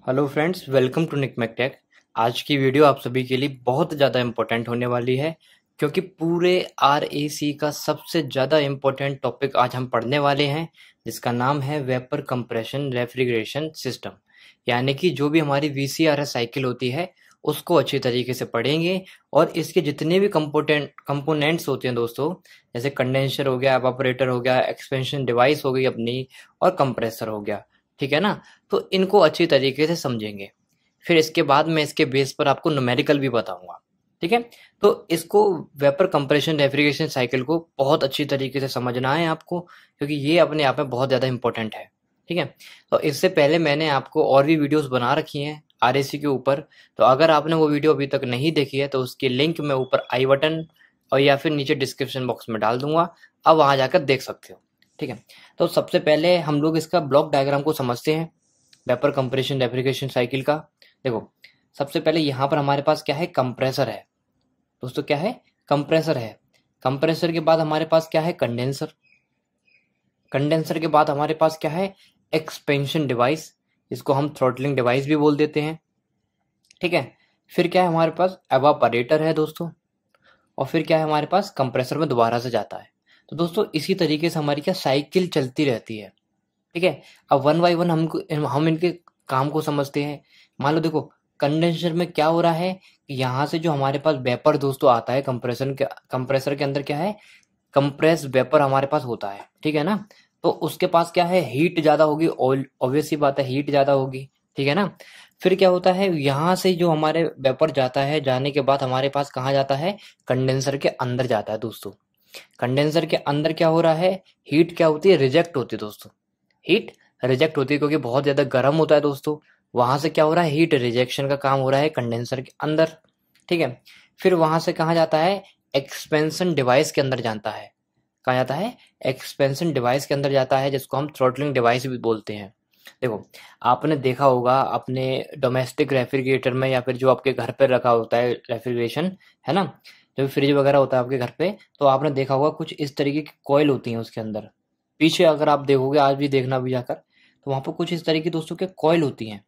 Hello friends, welcome to Nick McTech. आज की video आप सभी के लिए बहुत ज़्यादा इम्पोर्टेंट होने वाली है क्योंकि पूरे RAC का सबसे ज़्यादा इम्पोर्टेंट टॉपिक आज हम पढ़ने वाले हैं, जिसका नाम है वेपर कंप्रेशन रेफ्रिजरेशन सिस्टम। यानी कि जो भी हमारी VCRS साइकिल होती है उसको अच्छी तरीके से पढ़ेंगे और इसके जितने भी कंपोनेंट्स होते हैं दोस्तों, जैसे कंडेंसर हो गया, एवापोरेटर हो गया, एक्सपेंशन डिवाइस हो गई अपनी, और कंप्रेसर हो गया, ठीक है ना। तो इनको अच्छी तरीके से समझेंगे। फिर इसके बाद मैं इसके बेस पर आपको न्यूमेरिकल भी बताऊंगा, ठीक है। तो इसको वेपर कंप्रेशन रेफ्रिजरेशन साइकिल को बहुत अच्छी तरीके से समझना है आपको, क्योंकि ये अपने आप में बहुत ज़्यादा इंपॉर्टेंट है, ठीक है। तो इससे पहले मैंने आपको और भी वीडियोस बना रखी हैं RAC के ऊपर, तो अगर आपने वो वीडियो अभी तक नहीं देखी है तो उसकी लिंक मैं ऊपर आई बटन और या फिर नीचे डिस्क्रिप्शन बॉक्स में डाल दूंगा, अब वहां जाकर देख सकते हो, ठीक है। तो सबसे पहले हम लोग इसका ब्लॉक डायग्राम को समझते हैं वेपर कंप्रेशन रेफ्रिजरेशन साइकिल का। देखो, सबसे पहले यहाँ पर हमारे पास क्या है, कंप्रेसर है दोस्तों। क्या है? कंप्रेसर है। कंप्रेसर के बाद हमारे पास क्या है, कंडेंसर। कंडेंसर के बाद हमारे पास क्या है, एक्सपेंशन डिवाइस, इसको हम थ्रॉटलिंग डिवाइस भी बोल देते हैं, ठीक है। फिर क्या है हमारे पास, एवापोरेटर है दोस्तों। और फिर क्या है हमारे पास, कंप्रेसर में दोबारा से जाता है। तो दोस्तों इसी तरीके से हमारी क्या साइकिल चलती रहती है, ठीक है। अब वन बाई वन हम इनके काम को समझते हैं। मान लो देखो, कंडेंसर में क्या हो रहा है कि यहाँ से जो हमारे पास वेपर दोस्तों आता है कंप्रेसर के अंदर क्या है, कंप्रेस वेपर हमारे पास होता है, ठीक है ना। तो उसके पास क्या है, हीट ज्यादा होगी, ऑब्वियस सी बात है, हीट ज्यादा होगी, ठीक है ना। फिर क्या होता है, यहाँ से जो हमारे वेपर जाता है, जाने के बाद हमारे पास कहाँ जाता है, कंडेंसर के अंदर जाता है दोस्तों। कंडेंसर के अंदर क्या हो रहा है, हीट क्या होती है, रिजेक्ट होती है दोस्तों। हीट रिजेक्ट होती है क्योंकि बहुत ज्यादा गर्म होता है दोस्तों। वहां से क्या हो रहा है, हीट रिजेक्शन का काम हो रहा है कंडेंसर के अंदर, ठीक है। फिर वहां से कहाँ जाता है, एक्सपेंशन डिवाइस के अंदर जाता है। कहाँ जाता है, एक्सपेंशन डिवाइस के अंदर जाता है, जिसको हम थ्रॉटलिंग डिवाइस भी बोलते हैं। देखो, आपने देखा होगा अपने डोमेस्टिक रेफ्रिजरेटर में या फिर जो आपके घर पे रखा होता है रेफ्रिजरेशन, है ना, जो फ्रिज वगैरह होता है आपके घर पे, तो आपने देखा होगा कुछ इस तरीके की कॉइल होती हैं उसके अंदर। पीछे अगर आप देखोगे, आज भी देखना भी जाकर, तो वहां पर कुछ इस तरीके दोस्तों के कॉइल होती हैं,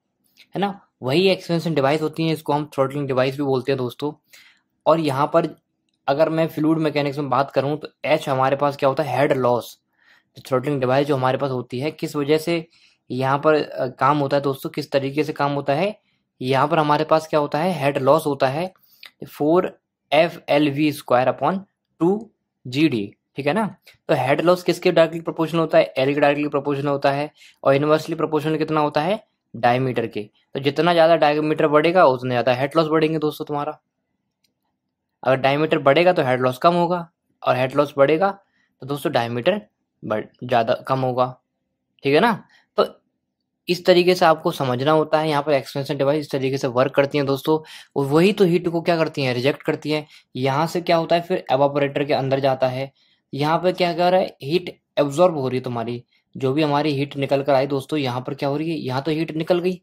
है ना। वही एक्सपेंशन डिवाइस होती हैं, इसको हम थ्रॉटलिंग डिवाइस भी बोलते हैं दोस्तों। और यहाँ पर अगर मैं फ्लूइड मैकेनिक्स में बात करूं तो एच हमारे पास क्या होता है, हेड लॉस। थ्रॉटलिंग डिवाइस जो हमारे पास होती है, किस वजह से यहाँ पर काम होता है दोस्तों, किस तरीके से काम होता है, यहाँ पर हमारे पास क्या होता है, हेड लॉस होता है 4FLV² अपॉन 2GD, ठीक है ना। तो हेड लॉस किसके डायरेक्टली प्रोपोर्शनल होता है, एल के डायरेक्टली प्रोपोर्शनल होता है। और इनवर्सली प्रोपोर्शनल कितना होता है, डायमीटर के। तो जितना ज्यादा डायमीटर बढ़ेगा उतना ज्यादा हेड लॉस बढ़ेंगे दोस्तों तुम्हारा। अगर डायमीटर बढ़ेगा तो हेड लॉस कम होगा, और हेड लॉस बढ़ेगा तो दोस्तों डायमीटर ज्यादा कम होगा, ठीक है ना। तो इस तरीके से आपको समझना होता है। यहाँ पर एक्सपेंशन डिवाइस इस तरीके से वर्क करती हैं दोस्तों, और वही तो हीट को क्या करती हैं, रिजेक्ट करती हैं। यहाँ से क्या होता है, फिर एवापोरेटर के अंदर जाता है। यहाँ पर क्या कर रहा है, हीट एब्जॉर्ब हो रही है तुम्हारी, जो भी हमारी हीट निकल कर आई दोस्तों, यहाँ पर क्या हो रही है, यहाँ तो हीट निकल गई,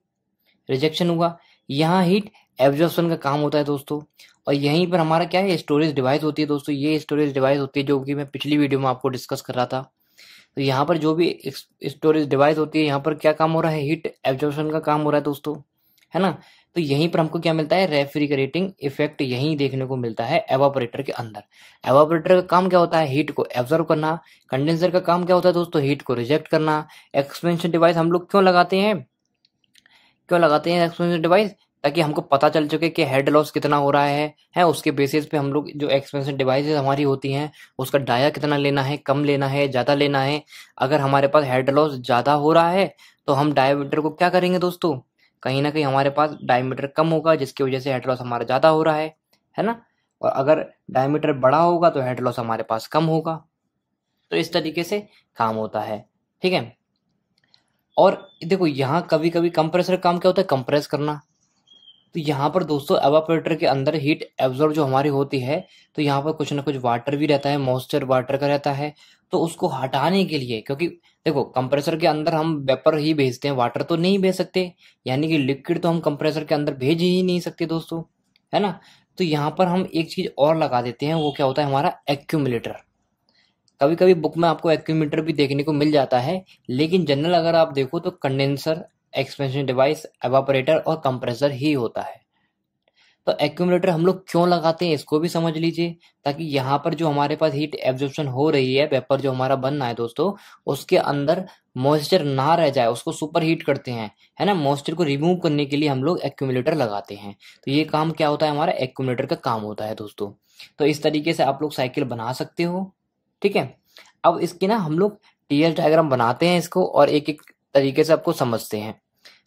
रिजेक्शन हुआ। यहाँ हीट एब्जॉर्प्शन का काम होता है दोस्तों। और यहीं पर हमारा क्या है, स्टोरेज डिवाइस होती है दोस्तों। ये स्टोरेज डिवाइस होती है जो कि मैं पिछली वीडियो में आपको डिस्कस कर रहा था। तो यहाँ पर जो भी स्टोरेज डिवाइस होती है, यहाँ पर क्या काम हो रहा है, हीट एब्जॉर्प्शन का काम हो रहा है दोस्तों, है ना। तो यहीं पर हमको क्या मिलता है, रेफ्रिजरेटिंग इफेक्ट यहीं देखने को मिलता है एवापोरेटर के अंदर। एवापोरेटर का काम क्या होता है, हीट को एब्जॉर्ब करना। कंडेंसर का काम क्या होता है दोस्तों, हीट को रिजेक्ट करना। एक्सपेंशन डिवाइस हम लोग क्यों लगाते हैं एक्सपेंशन डिवाइस, ताकि हमको पता चल सके कि हेड लॉस कितना हो रहा है उसके बेसिस पे हम लोग जो एक्सपेंशन डिवाइसेस हमारी होती हैं उसका डाया कितना लेना है, कम लेना है, ज्यादा लेना है। अगर हमारे पास हेड लॉस ज्यादा हो रहा है तो हम डायमीटर को क्या करेंगे दोस्तों, कहीं ना कहीं हमारे पास डायमीटर कम होगा, जिसकी वजह से हेड लॉस हमारा ज्यादा हो रहा है ना। और अगर डायमीटर बड़ा होगा तो हेड लॉस हमारे पास कम होगा। तो इस तरीके से काम होता है, ठीक है। और देखो, यहाँ कभी कभी कंप्रेसर काम क्या होता है, कंप्रेस करना। तो यहाँ पर दोस्तों एवापोरेटर के अंदर हीट एब्जॉर्ब जो हमारी होती है, तो यहाँ पर कुछ ना कुछ वाटर भी रहता है, मॉइस्चर वाटर का रहता है। तो उसको हटाने के लिए, क्योंकि देखो कंप्रेसर के अंदर हम वेपर ही भेजते हैं, वाटर तो नहीं भेज सकते, यानी कि लिक्विड तो हम कंप्रेसर के अंदर भेज ही नहीं सकते दोस्तों, है ना। तो यहाँ पर हम एक चीज और लगा देते हैं, वो क्या होता है, हमारा एक्यूमुलेटर। कभी कभी बुक में आपको एक्यूमीटर भी देखने को मिल जाता है, लेकिन जनरल अगर आप देखो तो कंडेंसर एक्सपेंशन डिवाइस, एवापोरेटर और कंप्रेसर ही होता है। तो एक्यूमुलेटर हम लोग क्यों लगाते हैं इसको भी समझ लीजिए, ताकि यहाँ पर जो हमारे पास हीट एब्जॉर्प्शन हो रही है, वेपर जो हमारा बन रहा है दोस्तों, उसके अंदर मॉइस्चर ना रह जाए, उसको सुपर हीट करते हैं, है ना। मॉइस्चर को रिमूव करने के लिए हम लोग एक्यूमुलेटर लगाते हैं। तो ये काम क्या होता है, हमारा एक्यूमुलेटर का काम होता है दोस्तों। तो इस तरीके से आप लोग साइकिल बना सकते हो, ठीक है। अब इसकी ना हम लोग टीएस डायग्राम बनाते हैं इसको, और एक एक तरीके से आपको समझते हैं।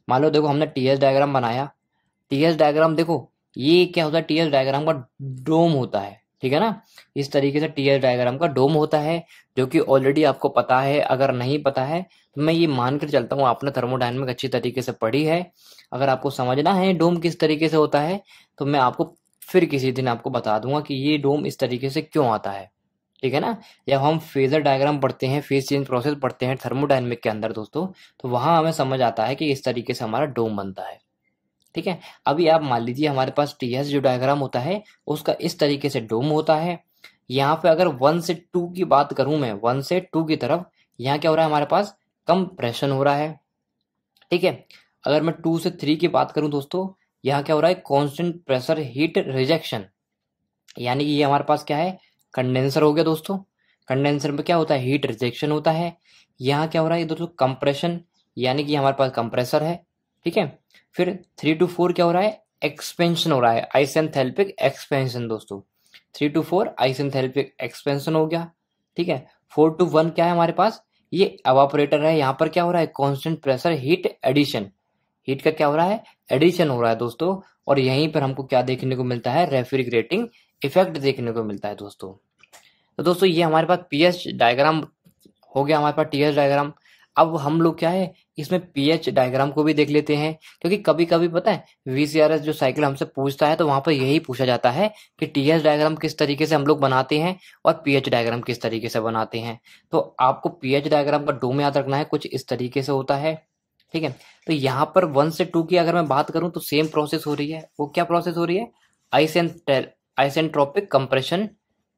मान लो देखो हमने टीएस डायग्राम बनाया। टीएस डायग्राम देखो, ये क्या होता है, टीएस डायग्राम का डोम होता है, ठीक है ना। इस तरीके से टीएस डायग्राम का डोम होता है, जो कि ऑलरेडी आपको पता है। अगर नहीं पता है तो मैं ये मानकर चलता हूँ आपने थर्मोडायनेमिक अच्छी तरीके से पढ़ी है। अगर आपको समझना है डोम किस तरीके से होता है, तो मैं आपको फिर किसी दिन आपको बता दूंगा कि ये डोम इस तरीके से क्यों आता है, ठीक है ना। जब हम फेजर डायग्राम पढ़ते हैं, फेज चेंज प्रोसेस पढ़ते हैं थर्मोडायनेमिक के अंदर दोस्तों, तो वहां हमें समझ आता है कि इस तरीके से हमारा डोम बनता है, ठीक है। अभी आप मान लीजिए हमारे पास टीएस जो डायग्राम होता है उसका इस तरीके से डोम होता है। यहाँ पे अगर 1 से 2 की बात करूं मैं, 1 से 2 की तरफ, यहाँ क्या हो रहा है, हमारे पास कंप्रेशन हो रहा है, ठीक है। अगर मैं 2 से 3 की बात करूं दोस्तों, यहाँ क्या हो रहा है, कांस्टेंट प्रेशर हीट रिजेक्शन, यानी कि ये हमारे पास क्या है, कंडेंसर हो गया दोस्तों। कंडेंसर में क्या होता है, हीट रिजेक्शन होता है। यहाँ क्या हो रहा है दोस्तों, कंप्रेशन, यानी कि हमारे पास कंप्रेसर है, ठीक है। फिर 3 to 4 क्या हो रहा है, एक्सपेंशन हो रहा है, आइसेंथैल्पिक एक्सपेंशन दोस्तों। 3 to 4 आइसेंथैल्पिक एक्सपेंशन हो गया, ठीक है। 4 to 1 क्या है हमारे पास, ये एवापोरेटर है। यहाँ पर क्या हो रहा है, constant pressure heat addition, heat का क्या हो रहा है, एडिशन हो रहा है दोस्तों। और यहीं पर हमको क्या देखने को मिलता है, रेफ्रिजरेटिंग इफेक्ट देखने को मिलता है दोस्तों। तो दोस्तों ये हमारे पास पीएच डायग्राम हो गया, हमारे पास टीएस डायग्राम। अब हम लोग क्या है, इसमें पीएच डायग्राम को भी देख लेते हैं, क्योंकि कभी कभी पता है वीसीआरएस जो साइकिल हमसे पूछता है, तो वहां पर यही पूछा जाता है कि टीएस डायग्राम किस तरीके से हम लोग बनाते हैं और पीएच डायग्राम किस तरीके से बनाते हैं। तो आपको पीएच डायग्राम का डोम याद रखना है, कुछ इस तरीके से होता है, ठीक है। तो यहाँ पर 1 से 2 की अगर मैं बात करूं तो सेम प्रोसेस हो रही है। वो क्या प्रोसेस हो रही है, आइसेंट्रोपिक कंप्रेशन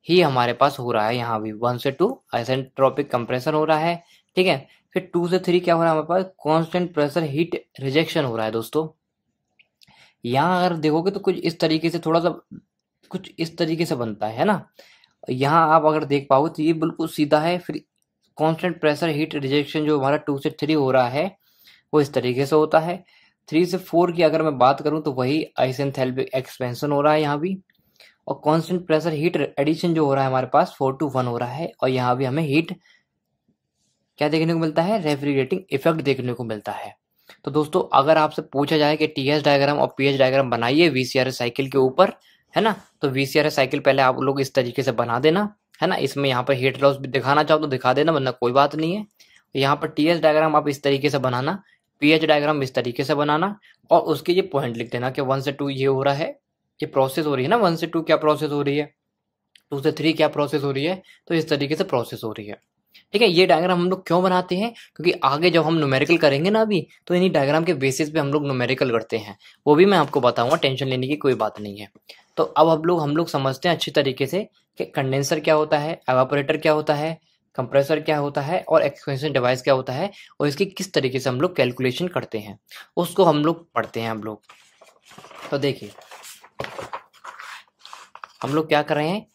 ही हमारे पास हो रहा है। यहाँ भी 1 से 2 आइसेंट्रोपिक कंप्रेशन हो रहा है, ठीक है। फिर 2 से 3 क्या हो रहा है, हमारे पास कांस्टेंट प्रेशर हीट रिजेक्शन हो रहा है दोस्तों। यहाँ अगर देखोगे तो कुछ इस तरीके से, थोड़ा सा कुछ इस तरीके से बनता है ना। यहाँ आप अगर देख पाओ तो ये बिल्कुल सीधा है। फिर कांस्टेंट प्रेशर हीट रिजेक्शन जो हमारा 2 से 3 हो रहा है वो इस तरीके से होता है। 3 से 4 की अगर मैं बात करूं तो वही आइसेंथैल्पिक एक्सपेंशन हो रहा है यहाँ भी। और कांस्टेंट प्रेशर हीट एडिशन जो हो रहा है हमारे पास 4 to 1 हो रहा है। और यहाँ भी हमें हीट क्या देखने को मिलता है, रेफ्रिजरेटिंग इफेक्ट देखने को मिलता है। तो दोस्तों अगर आपसे पूछा जाए कि टीएस डायग्राम और पीएच डायग्राम बनाइए वीसीआरएस साइकिल के ऊपर, है ना, तो वीसीआरएस साइकिल पहले आप लोग इस तरीके से बना देना, है ना। इसमें यहाँ पर हीट लॉस भी दिखाना चाहो तो दिखा देना, वरना कोई बात नहीं है। यहाँ पर टीएस डायग्राम आप इस तरीके से बनाना, पीएच डायग्राम इस तरीके से बनाना, और उसके ये पॉइंट लिख देना कि 1 से 2 ये हो रहा है, ये प्रोसेस हो रही है ना। 1 से 2 क्या प्रोसेस हो रही है, 2 से 3 क्या प्रोसेस हो रही है, तो इस तरीके से प्रोसेस हो रही है, ठीक है। ये डायग्राम हम लोग क्यों बनाते हैं, क्योंकि आगे जब हम न्यूमेरिकल करेंगे ना अभी, तो इन्हीं डायग्राम के बेसिस पे हम लोग न्यूमेरिकल करते हैं, वो भी मैं आपको बताऊंगा, टेंशन लेने की कोई बात नहीं है। तो अब हम लोग समझते हैं अच्छी तरीके से कि कंडेंसर क्या होता है, एवापोरेटर क्या होता है, कंप्रेसर क्या होता है, और एक्सपेंशन डिवाइस क्या होता है, और इसकी किस तरीके से हम लोग कैलकुलेशन करते हैं, उसको हम लोग पढ़ते हैं हम लोग। तो देखिए हम लोग क्या कर रहे हैं,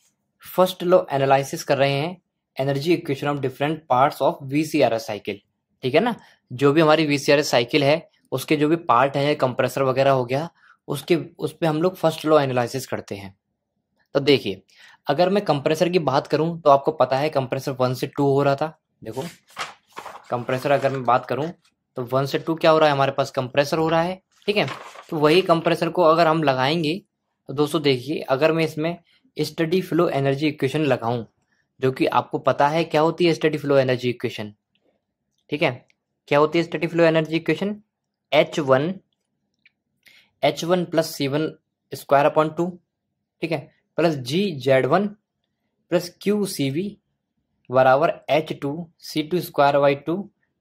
फर्स्ट लॉ एनालिसिस कर रहे हैं, energy equation of different parts of VCRS cycle, ठीक है ना। जो भी हमारी वीसीआरएस साइकिल है उसके जो भी पार्ट है, कंप्रेसर वगैरह हो गया, उसके उस पे हम लोग फर्स्ट लॉ एनालिसिस करते हैं। तो देखिए अगर मैं कंप्रेसर की बात करूं तो आपको पता है कंप्रेसर 1 से 2 हो रहा था। देखो कंप्रेसर अगर मैं बात करूं तो 1 से 2 क्या हो रहा है, हमारे पास कंप्रेसर हो रहा है, ठीक है। तो वही कंप्रेसर को अगर हम लगाएंगे तो दोस्तों देखिए, अगर मैं इसमें स्टडी फ्लो एनर्जी इक्वेशन लगाऊं, जो कि आपको पता है क्या होती है स्टडी फ्लो एनर्जी इक्वेशन, ठीक है। क्या होती है steady flow energy equation, H1 plus C1 square upon 2, ठीक है, प्लस GZ1 प्लस QCV बराबर H2 square by 2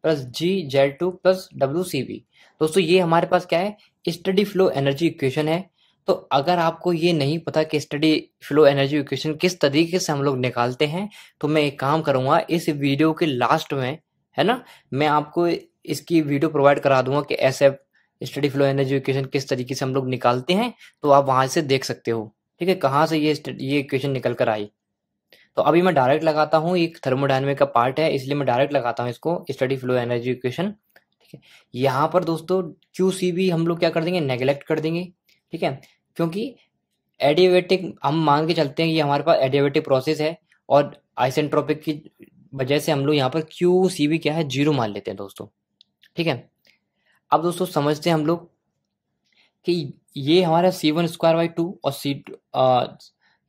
plus GZ2 plus WCV। दोस्तों ये हमारे पास क्या है, स्टडी फ्लो एनर्जी इक्वेशन है। तो अगर आपको ये नहीं पता कि स्टडी फ्लो एनर्जी इक्वेशन किस तरीके से हम लोग निकालते हैं, तो मैं एक काम करूंगा, इस वीडियो के लास्ट में, है ना, मैं आपको इसकी वीडियो प्रोवाइड करा दूंगा कि SF steady flow energy equation किस तरीके से हम लोग निकालते हैं, तो आप वहां से देख सकते हो। ठीक है, कहाँ से ये इक्वेशन निकल कर आई। तो अभी मैं डायरेक्ट लगाता हूँ, एक थर्मोडायनेमिक का पार्ट है इसलिए मैं डायरेक्ट लगाता हूँ इसको, स्टडी फ्लो एनर्जी इक्वेशन। ठीक है, यहाँ पर दोस्तों QCB हम लोग क्या कर देंगे, नेग्लेक्ट कर देंगे। ठीक है, क्योंकि एडियाबेटिक हम मान के चलते हैं कि हमारे पास एडियाबेटिक प्रोसेस है और आइसेंट्रोपिक की वजह से हम लोग यहाँ पर QCB क्या है, 0 मान लेते हैं दोस्तों। ठीक है, अब दोस्तों समझते हैं हम लोग कि ये हमारा C1²/2 और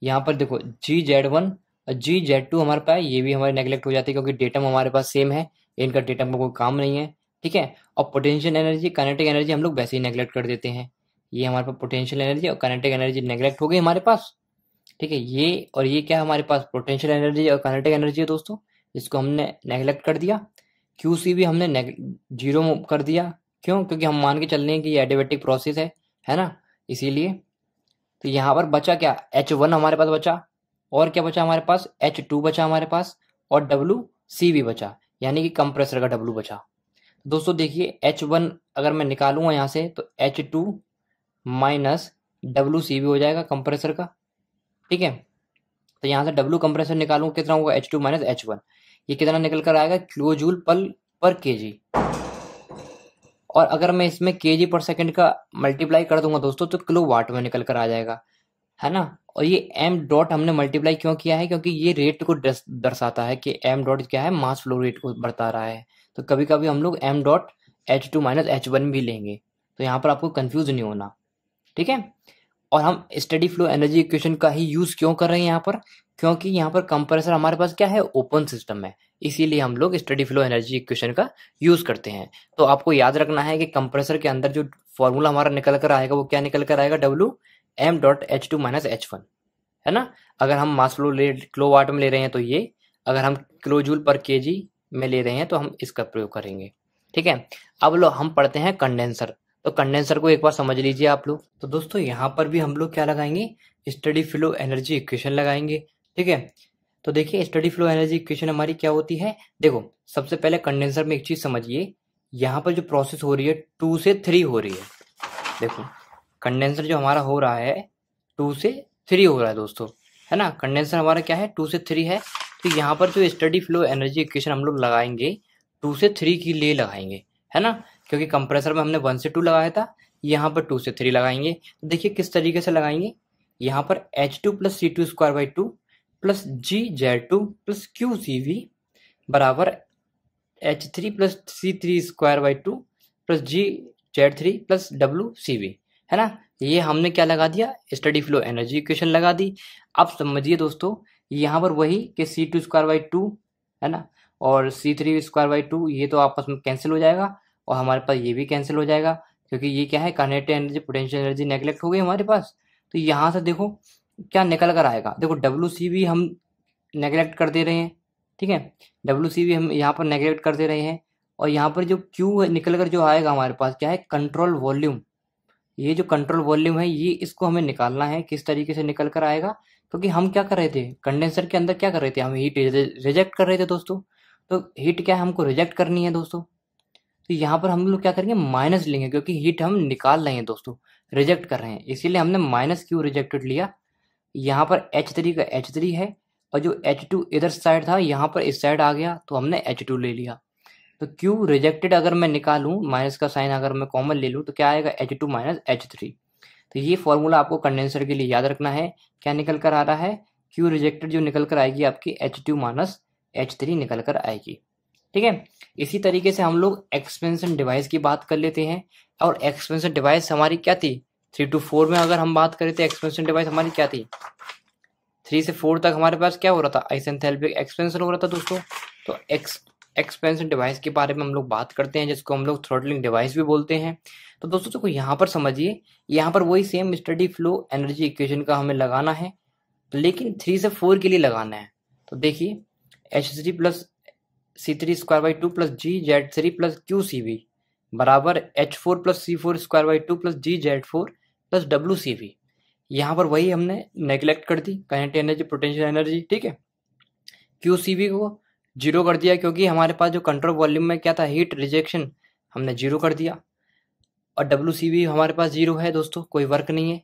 यहाँ पर देखो GZ1 और GZ2 हमारे पास, ये भी हमारे नेग्लेक्ट हो जाती है क्योंकि डेटम हमारे पास सेम है, इनका डेटम का कोई काम नहीं है। ठीक है, और पोटेंशियल एनर्जी काइनेटिक एनर्जी हम लोग वैसे ही नेग्लेक्ट कर देते हैं। ये हमारे पास पोटेंशियल एनर्जी और काइनेटिक एनर्जी नेग्लेक्ट हो गई हमारे पास। ठीक है, ये और ये क्या हमारे पास पोटेंशियल एनर्जी और काइनेटिक एनर्जी है दोस्तों, जिसको हमने नेग्लेक्ट कर दिया। QCB हमने 0 कर दिया, क्यों, क्योंकि हम मान के चल रहे हैं कि ये एडियाबेटिक प्रोसेस है ना, इसीलिए। तो यहाँ पर बचा क्या, H1 हमारे पास बचा, और क्या बचा हमारे पास, H2 बचा हमारे पास, और WCB बचा, यानी कि कंप्रेसर का W बचा। दोस्तों देखिए H1 अगर मैं निकालूंगा यहाँ से तो H2 माइनस WCB हो जाएगा कंप्रेसर का। ठीक है, तो यहाँ से W कंप्रेसर निकालूंगा, कितना होगा, H2 माइनस H1, ये कितना निकल कर आएगा, किलोजूल पर kg। और अगर मैं इसमें kg/सेकंड का मल्टीप्लाई कर दूंगा दोस्तों तो किलोवाट में निकल कर आ जाएगा, है ना। और ये m डॉट हमने मल्टीप्लाई क्यों किया है, क्योंकि ये रेट को दर्शाता है कि m डॉट क्या है, मास फ्लो रेट को बता रहा है। तो कभी कभी हम लोग m dot H2 minus H1 भी लेंगे, तो यहाँ पर आपको कंफ्यूज नहीं होना। ठीक है, और हम स्टडी फ्लो एनर्जी इक्वेशन का ही यूज क्यों कर रहे हैं यहाँ पर, क्योंकि यहाँ पर कंप्रेसर हमारे पास क्या है, ओपन सिस्टम है, इसीलिए हम लोग स्टडी फ्लो एनर्जी इक्वेशन का यूज करते हैं। तो आपको याद रखना है कि कंप्रेसर के अंदर जो फॉर्मूला हमारा निकल कर आएगा वो क्या निकल कर आएगा, W m dot H2 minus H1, है ना। अगर हम मास फ्लो किलोवाट में ले रहे हैं तो ये, अगर हम किलोजूल पर kg में ले रहे हैं तो हम इसका प्रयोग करेंगे। ठीक है, अब लो हम पढ़ते हैं कंडेंसर। तो कंडेंसर को एक बार समझ लीजिए आप लोग। तो दोस्तों यहाँ पर भी हम लोग क्या लगाएंगे, स्टडी फ्लो एनर्जी इक्वेशन लगाएंगे। ठीक है, तो देखिए स्टडी फ्लो एनर्जी इक्वेशन हमारी क्या होती है। देखो सबसे पहले कंडेंसर में एक चीज समझिए, यहाँ पर जो प्रोसेस हो रही है 2 से 3 हो रही है। देखो कंडेंसर जो हमारा हो रहा है 2 से 3 हो रहा है दोस्तों, है ना। कंडेंसर हमारा क्या है, 2 से 3 है। तो यहाँ पर जो स्टडी फ्लो एनर्जी इक्वेशन हम लोग लगाएंगे 2 से 3 के लिए लगाएंगे, है ना, क्योंकि कंप्रेसर में हमने 1 से 2 लगाया था, यहाँ पर 2 से 3 लगाएंगे। तो देखिए किस तरीके से लगाएंगे, यहाँ पर H2 plus C2²/2 plus GZ2 plus QCV बराबर H3 plus C3²/2 plus GZ3 plus WCV, है ना। ये हमने क्या लगा दिया, स्टडी फ्लो एनर्जी इक्वेशन लगा दी। अब समझिए दोस्तों, यहाँ पर वही कि C2²/2 है ना, और C3²/2 ये तो आपस में कैंसिल हो जाएगा, और हमारे पास ये भी कैंसिल हो जाएगा, क्योंकि ये क्या है, kinetic energy potential energy neglect हो गई हमारे पास। तो यहाँ से देखो क्या निकल कर आएगा, देखो WCB हम नेग्लेक्ट कर दे रहे हैं। ठीक है, WCB हम यहाँ पर नेग्लेक्ट कर दे रहे हैं, और यहाँ पर जो Q निकल कर जो आएगा हमारे पास क्या है, कंट्रोल वॉल्यूम। ये जो कंट्रोल वॉल्यूम है ये इसको हमें निकालना है, किस तरीके से निकल कर आएगा, क्योंकि हम क्या कर रहे थे, कंडेंसर के अंदर क्या कर रहे थे, हम हीट रिजेक्ट कर रहे थे दोस्तों। तो हीट क्या है, हमको रिजेक्ट करनी है दोस्तों। तो यहाँ पर हम लोग क्या करेंगे, माइनस लेंगे, क्योंकि हीट हम निकाल रहे हैं दोस्तों, रिजेक्ट कर रहे हैं, इसीलिए हमने माइनस Q रिजेक्टेड लिया। यहाँ पर H3 का H3 है, और जो H2 इधर साइड था यहाँ पर इस साइड आ गया, तो हमने H2 ले लिया। तो Q रिजेक्टेड अगर मैं निकालूं, माइनस का साइन अगर मैं कॉमन ले लूं तो क्या आएगा, H2 माइनस H3। तो ये फॉर्मूला आपको कंडेंसर के लिए याद रखना है। क्या निकल कर आ रहा है, Q रिजेक्टेड जो निकल कर आएगी आपकी H2 माइनस H3 निकल कर आएगी। ठीक है, इसी तरीके से हम लोग एक्सपेंशन डिवाइस की बात कर लेते हैं। और एक्सपेंशन डिवाइस हमारी क्या थी, 3 to 4 में अगर हम बात करें तो एक्सपेंशन डिवाइस हमारी क्या थी, 3 से 4 तक हमारे पास क्या हो रहा था, आइसेंथैल्पिक एक्सपेंशन हो रहा था दोस्तों। तो एक्सपेंशन डिवाइस के बारे में हम लोग बात करते हैं, जिसको हम लोग थ्रॉटलिंग डिवाइस भी बोलते हैं। तो दोस्तों देखो यहाँ पर समझिए, यहाँ पर वही same steady flow energy equation का हमें लगाना है, लेकिन 3 से 4 के लिए लगाना है। तो देखिए H3 plus C3²/2 plus GZ3 plus QCV बराबर H4 plus C4²/2 plus GZ4 plus WCV। यहाँ पर वही हमने नेग्लेक्ट कर दी, काइनेटिक एनर्जी पोटेंशियल एनर्जी। ठीक है, QCV को 0 कर दिया, क्योंकि हमारे पास जो कंट्रोल वॉल्यूम में क्या था, हीट रिजेक्शन हमने 0 कर दिया, और WCB हमारे पास 0 है दोस्तों, कोई वर्क नहीं है।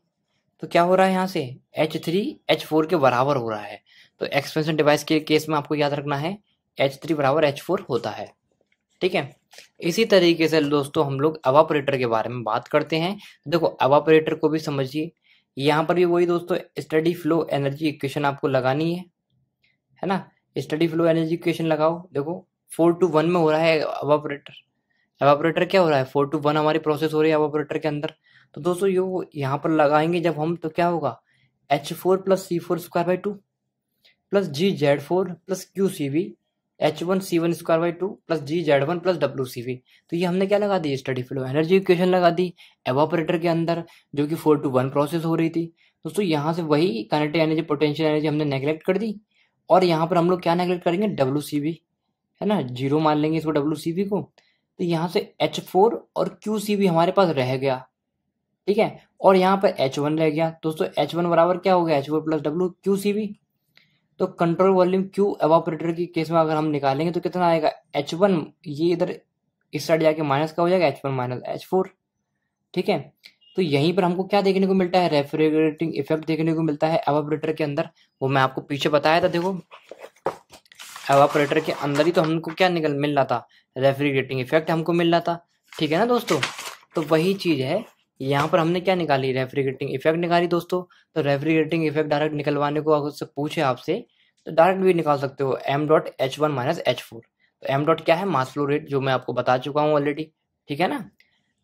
तो क्या हो रहा है यहाँ से, H3 H4 के बराबर हो रहा है। तो एक्सपेंशन डिवाइस के केस में आपको याद रखना है H3 बराबर H4 होता है, ठीक है। इसी तरीके से दोस्तों हम लोग एवापोरेटर के बारे में बात करते हैं। देखो एवापोरेटर को भी समझिए, यहाँ पर भी वही दोस्तों स्टडी फ्लो एनर्जी इक्वेशन आपको लगानी है ना। स्टडी फ्लो एनर्जी इक्वेशन लगाओ। देखो 4:1 में हो रहा है एवापोरेटर। एवापोरेटर क्या हो रहा है, 4:1 हमारी प्रोसेस हो रही है एवापोरेटर के अंदर। तो दोस्तों यो यहाँ पर लगाएंगे जब हम, तो क्या होगा, H4 plus C4 square by 2 plus GZ4 plus QCV H1 C1 square by 2 plus GZ1 plus WCV। तो ये हमने क्या लगा दी, स्टडी फ्लो एनर्जी इक्वेशन लगा दी एवापोरेटर के अंदर, जो कि 4:1 प्रोसेस हो रही थी। दोस्तों यहाँ से वही काइनेटिक एनर्जी पोटेंशियल एनर्जी हमने नेग्लेक्ट कर दी, और यहाँ पर हम लोग क्या नेग्लेक्ट करेंगे, WCV, है ना, 0 मान लेंगे इसको WCV को। तो यहाँ से H4 और QCV हमारे पास रह गया, ठीक है, और यहाँ पर H1 रह गया। दोस्तों H1 बराबर क्या हो गया, H4 प्लस W QCV। तो कंट्रोल वॉल्यूम Q एवापोरेटर की केस में अगर हम निकालेंगे तो कितना आएगा, H1, ये इधर इस साइड जाके माइनस का हो जाएगा, H1 माइनस H4, ठीक है। तो यहीं पर हमको क्या देखने को मिलता है, रेफ्रिजरेटिंग इफेक्ट देखने को मिलता है एवापोरेटर के अंदर। वो मैं आपको पीछे बताया था, देखो एवापोरेटर के अंदर ही तो हमको क्या मिल रहा था, रेफ्रिजरेटिंग इफेक्ट हमको मिल रहा था, ठीक है ना दोस्तों। तो वही चीज है, यहाँ पर हमने क्या निकाली, रेफ्रिजरेटिंग इफेक्ट निकाली दोस्तों। तो रेफ्रिजरेटिंग इफेक्ट डायरेक्ट निकलवाने को अगर से पूछे आपसे तो डायरेक्ट भी निकाल सकते हो, m.H1 माइनस H4। तो m डॉट क्या है, मास फ्लो रेट, जो मैं आपको बता चुका हूँ ऑलरेडी, ठीक है ना।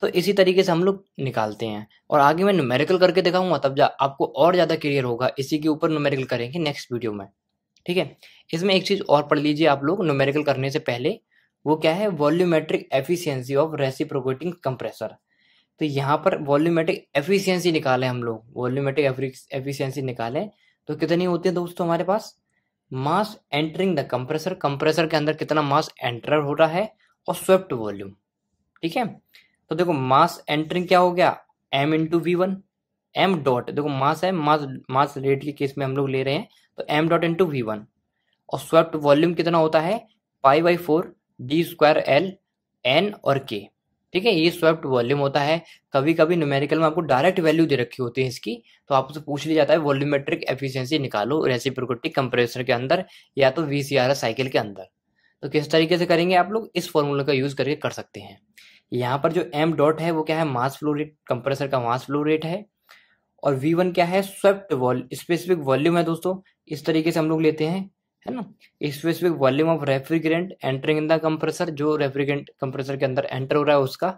तो इसी तरीके से हम लोग निकालते हैं, और आगे मैं न्यूमेरिकल करके दिखाऊंगा, तब आपको और ज्यादा क्लियर होगा। इसी के ऊपर न्यूमेरिकल करेंगे नेक्स्ट वीडियो में, ठीक है। इसमें एक चीज और पढ़ लीजिए आप लोग न्यूमेरिकल करने से पहले, वो क्या है, volumetric efficiency of reciprocating compressor. तो यहाँ पर वॉल्यूमेट्रिक एफिशिएंसी निकाले हम लोग, वॉल्यूमेट्रिक एफिशिएंसी निकाले तो कितनी होती है दोस्तों हमारे पास, मास एंटरिंग द कंप्रेसर, कंप्रेसर के अंदर कितना मास एंटर हो रहा है, और स्वेप्ट वॉल्यूम, ठीक है। तो देखो मास एंटरिंग क्या हो गया, m into V1, m dot, देखो मास है, मास रेट के केस में हम लोग ले रहे हैं, तो m डॉट इंटू V1, और स्वेप्ट वॉल्यूम कितना होता है, π/4 d स्क्वायर L N और K, ठीक है। ये स्वेप्ट वॉल्यूम होता है। कभी कभी न्यूमेरिकल में आपको डायरेक्ट वैल्यू दे रखी होती है इसकी, तो आपसे पूछ लिया जाता है वॉल्यूमेट्रिक एफिशिएंसी निकालो रेसिप्रोकेटिंग कंप्रेसर के अंदर या तो VCRS साइकिल के अंदर। तो किस तरीके से करेंगे आप लोग, इस फॉर्मूला का यूज करके कर सकते हैं। यहाँ पर जो m डॉट है वो क्या है, मास फ्लो रेट, कंप्रेसर का मास फ्लो रेट है, और V1 क्या है, स्वेप्ट स्पेसिफिक वॉल्यूम है दोस्तों। इस तरीके से हम लोग लेते हैं, है ना, specific volume of refrigerant entering in the compressor, जो रेफ्रिजरेंट कंप्रेसर के अंदर एंटर हो रहा है उसका।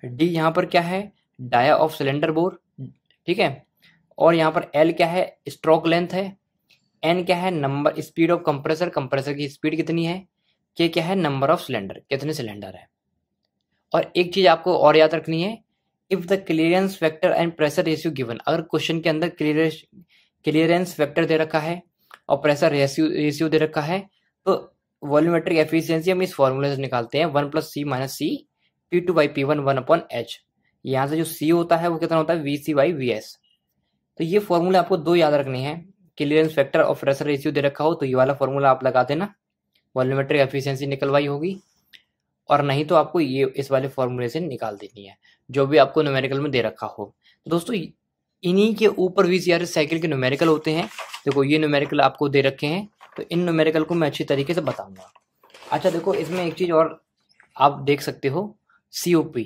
डी यहाँ पर क्या है, डाया ऑफ सिलेंडर बोर, ठीक है, और यहाँ पर एल क्या है, स्ट्रोक लेंथ है, एन क्या है, number speed of compressor, compressor की स्पीड कितनी है, के क्या है, नंबर ऑफ सिलेंडर, कितने सिलेंडर है। और एक चीज आपको और याद रखनी है, if the clearance factor and pressure ratio given, अगर क्वेश्चन के अंदर क्लियरेंस फैक्टर दे रखा है और प्रेशर रेशियो दे रखा है, तो वॉल्यूमेट्रिक एफिशिएंसी हम इस फॉर्मूले से निकालते हैं, 1 + C - C P2/P1 1/H। यहाँ से जो C होता है वो कितना होता है, VC/VS। तो ये फॉर्मूला आपको दो याद रखने हैं, क्लियरेंस फैक्टर और प्रेशर रेशियो दे रखा हो तो ये वाला फॉर्मूला आप लगा देना, वॉल्यूमेट्रिक एफिशिएंसी निकलवाई होगी, और नहीं तो आपको ये इस वाले फॉर्मूले से निकाल देनी है, जो भी आपको न्यूमेरिकल में दे रखा हो। तो दोस्तों इन्हीं के ऊपर VCRS साइकिल के न्यूमेरिकल होते हैं। देखो ये न्यूमेरिकल आपको दे रखे हैं, तो इन न्यूमेरिकल को मैं अच्छी तरीके से बताऊंगा। अच्छा देखो इसमें एक चीज और आप देख सकते हो, COP,